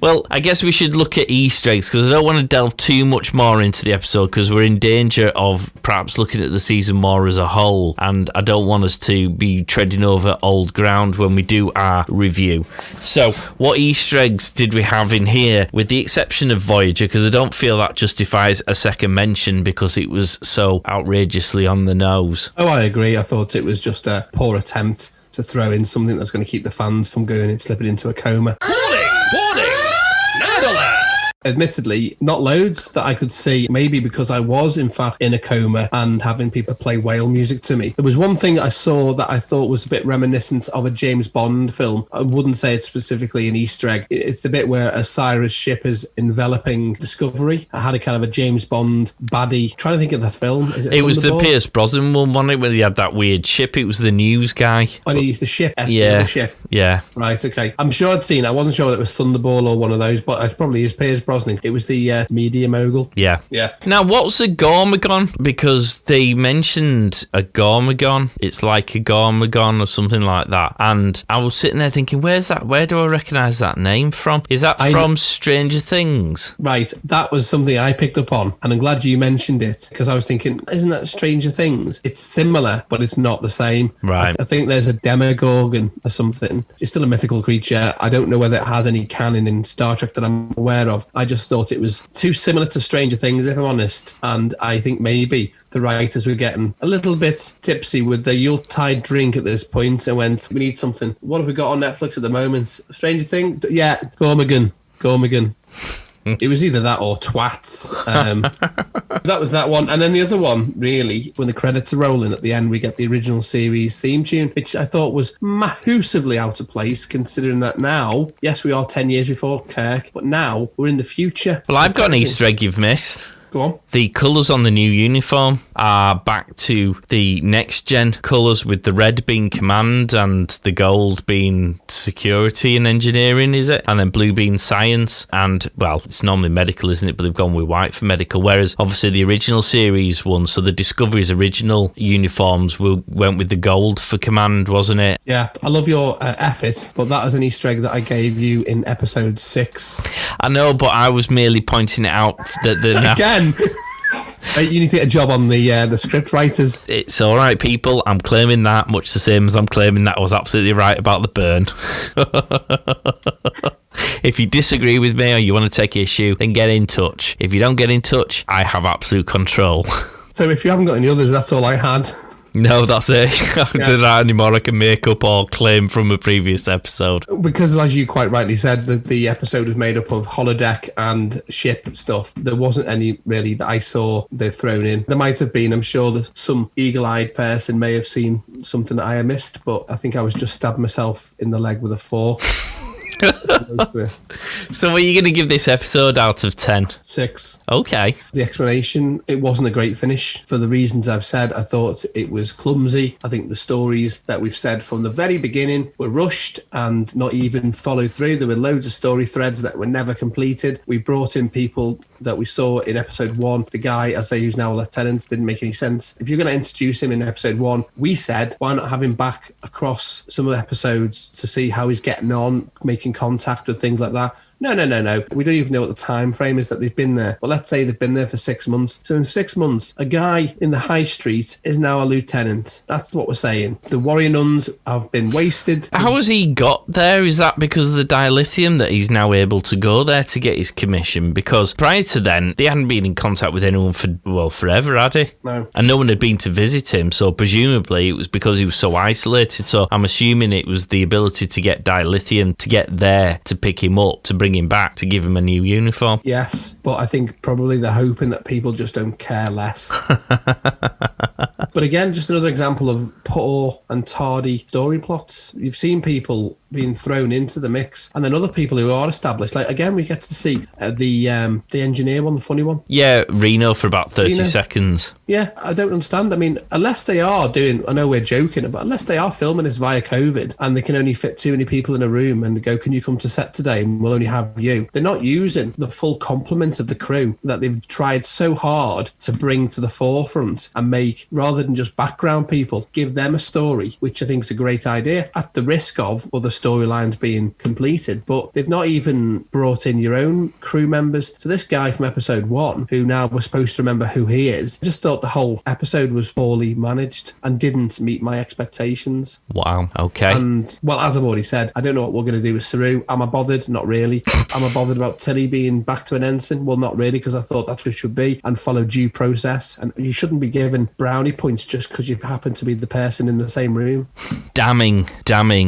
Well, I guess we should look at Easter eggs because I don't want to delve too much more into the episode because we're in danger of perhaps looking at the season more as a whole, and I don't want us to be treading over old ground when we do our review. So, what Easter eggs did we have in here, with the exception of Voyager, because I don't feel that justifies a second mention because it was so outrageously on the nose. Oh, I agree. I thought it was just a poor attempt to throw in something that's going to keep the fans from going and slipping into a coma. Warning! Nerd alert! Admittedly, not loads that I could see, maybe because I was, in fact, in a coma and having people play whale music to me. There was one thing I saw that I thought was a bit reminiscent of a James Bond film. I wouldn't say it's specifically an Easter egg. It's the bit where Osira's ship is enveloping Discovery. I had a kind of a James Bond baddie. Trying to think of the film. Is it was the Pierce Brosnan one, wasn't it, where he had that weird ship? It was the news guy. Oh, he used the ship. Yeah. The ship. Yeah. Right, okay. I'm sure I'd seen it. I wasn't sure that it was Thunderball or one of those, but it probably is Pierce Brosnan. It was the media mogul. Yeah. Yeah. Now, what's a Gormagon? Because they mentioned a Gormagon. It's like a Gormagon or something like that. And I was sitting there thinking, where's that? Where do I recognise that name from? Is that from Stranger Things? Right. That was something I picked up on. And I'm glad you mentioned it because I was thinking, isn't that Stranger Things? It's similar, but it's not the same. Right. I think there's a Demogorgon or something. It's still a mythical creature. I don't know whether it has any canon in Star Trek that I'm aware of. I just thought it was too similar to Stranger Things, if I'm honest. And I think maybe the writers were getting a little bit tipsy with the Yuletide drink at this point and went, we need something. What have we got on Netflix at the moment? Stranger Thing? Yeah, Gormagon. It was either that or Twats. That was that one. And then the other one, really, when the credits are rolling at the end, we get the original series theme tune, which I thought was massively out of place, considering that now, yes, we are 10 years before Kirk, but now we're in the future. Well, I've got an Easter egg you've missed. Go on. The colours on the new uniform are back to the next-gen colours, with the red being command and the gold being security and engineering, is it? And then blue being science. And, well, it's normally medical, isn't it? But they've gone with white for medical. Whereas, obviously, the original series one, so the Discovery's original uniforms went with the gold for command, wasn't it? Yeah, I love your effort, but that is an Easter egg that I gave you in episode 6. I know, but I was merely pointing it out that the Again! You need to get a job on the script writers. It's all right, people. I'm claiming that, much the same as I'm claiming that I was absolutely right about the burn. If you disagree with me or you want to take issue, then get in touch. If you don't get in touch, I have absolute control. So if you haven't got any others, that's all I had. No, that's it. I don't do that anymore. I can make up or claim from a previous episode. Because, as you quite rightly said, the episode was made up of holodeck and ship stuff. There wasn't any, really, that I saw they've thrown in. There might have been. I'm sure that some eagle-eyed person may have seen something that I missed, but I think I was just stabbed myself in the leg with a fork. So what are you going to give this episode out of 10? 6. Okay. The explanation, it wasn't a great finish for the reasons I've said. I thought it was clumsy. I think the stories that we've said from the very beginning were rushed and not even followed through. There were loads of story threads that were never completed. We brought in people that we saw in episode 1. The guy, I say, who's now a lieutenant, didn't make any sense. If you're going to introduce him in episode 1, we said, why not have him back across some of the episodes to see how he's getting on, making contact with things like that. No. We don't even know what the time frame is that they've been there. But let's say they've been there for 6 months. So in 6 months, a guy in the high street is now a lieutenant. That's what we're saying. The warrior nuns have been wasted. How has he got there? Is that because of the dilithium that he's now able to go there to get his commission? Because prior to then, they hadn't been in contact with anyone for, forever, had he? No. And no one had been to visit him, so presumably it was because he was so isolated. So I'm assuming it was the ability to get dilithium, to get there, to pick him up, to bring him back, to give him a new uniform. Yes, but I think probably they're hoping that people just don't care less. But again, just another example of poor and tardy story plots. You've seen people being thrown into the mix, and then other people who are established. Like, again, we get to see the engineer one, the funny one. Yeah, Reno for about 30 seconds. Yeah, I don't understand. I mean, unless they are doing, I know we're joking, but unless they are filming this via COVID and they can only fit too many people in a room and they go, can you come to set today and we'll only have you? They're not using the full complement of the crew that they've tried so hard to bring to the forefront and make, rather than just background people, give them a story, which I think is a great idea, at the risk of other storylines being completed. But they've not even brought in your own crew members. So this guy from episode 1, who now we're supposed to remember who he is, I just thought the whole episode was poorly managed and didn't meet my expectations. Wow, okay. And, well, as I've already said, I don't know what we're going to do with Saru. Am I bothered? Not really. Am I bothered about Tilly being back to an ensign? Well, not really, because I thought that's what it should be and follow due process. And you shouldn't be given brownie points just because you happen to be the person in the same room. Damning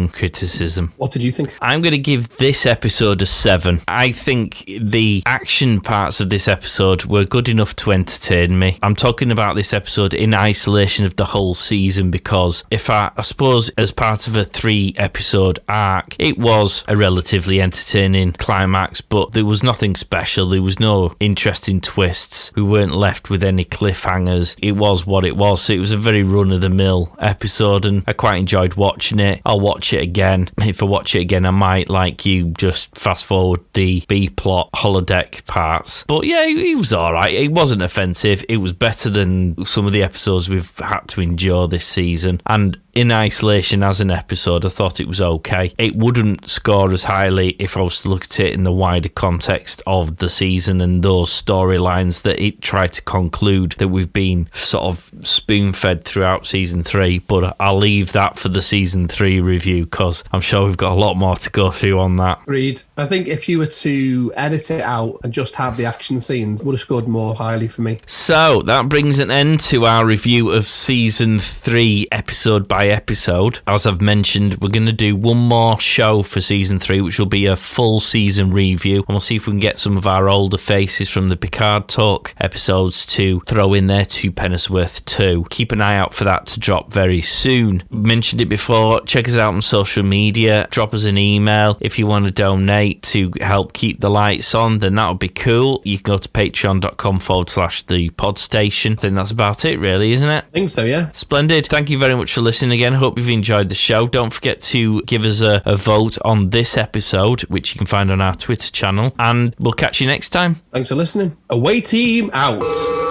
criticism. What did you think? I'm going to give this episode a 7. I think the action parts of this episode were good enough to entertain me. I'm talking about this episode in isolation of the whole season, because if I suppose as part of a 3-episode arc, it was a relatively entertaining climax, but there was nothing special. There was no interesting twists. We weren't left with any cliffhangers. It was what it was. So it was a very run-of-the-mill episode, and I quite enjoyed watching it. I'll watch it again. If I watch it again, I might, like you, just fast forward the B-plot holodeck parts. But yeah, it was alright. It wasn't offensive. It was better than some of the episodes we've had to endure this season. And in isolation as an episode, I thought it was okay. It wouldn't score as highly if I was to look at it in the wider context of the season and those storylines that it tried to conclude that we've been sort of spoon-fed throughout season 3. But I'll leave that for the season 3 review, because I'm sure we've got a lot more to go through on that. Agreed. I think if you were to edit it out and just have the action scenes, it would have scored more highly for me. So that brings an end to our review of season 3 episode by episode. As I've mentioned, we're going to do one more show for season 3, which will be a full season review, and we'll see if we can get some of our older faces from the Picard Talk episodes to throw in there 2 Pennisworth too. Keep an eye out for that to drop very soon. Mentioned it before, check us out on social media, drop us an email if you want to donate to help keep the lights on, then that would be cool. You can go to patreon.com/the pod station. I think that's about it really, isn't it? I think so, yeah. Splendid. Thank you very much for listening again. Hope you've enjoyed the show. Don't forget to give us a vote on this episode, which you can find on our Twitter channel, and we'll catch you next time. Thanks for listening. Away team out.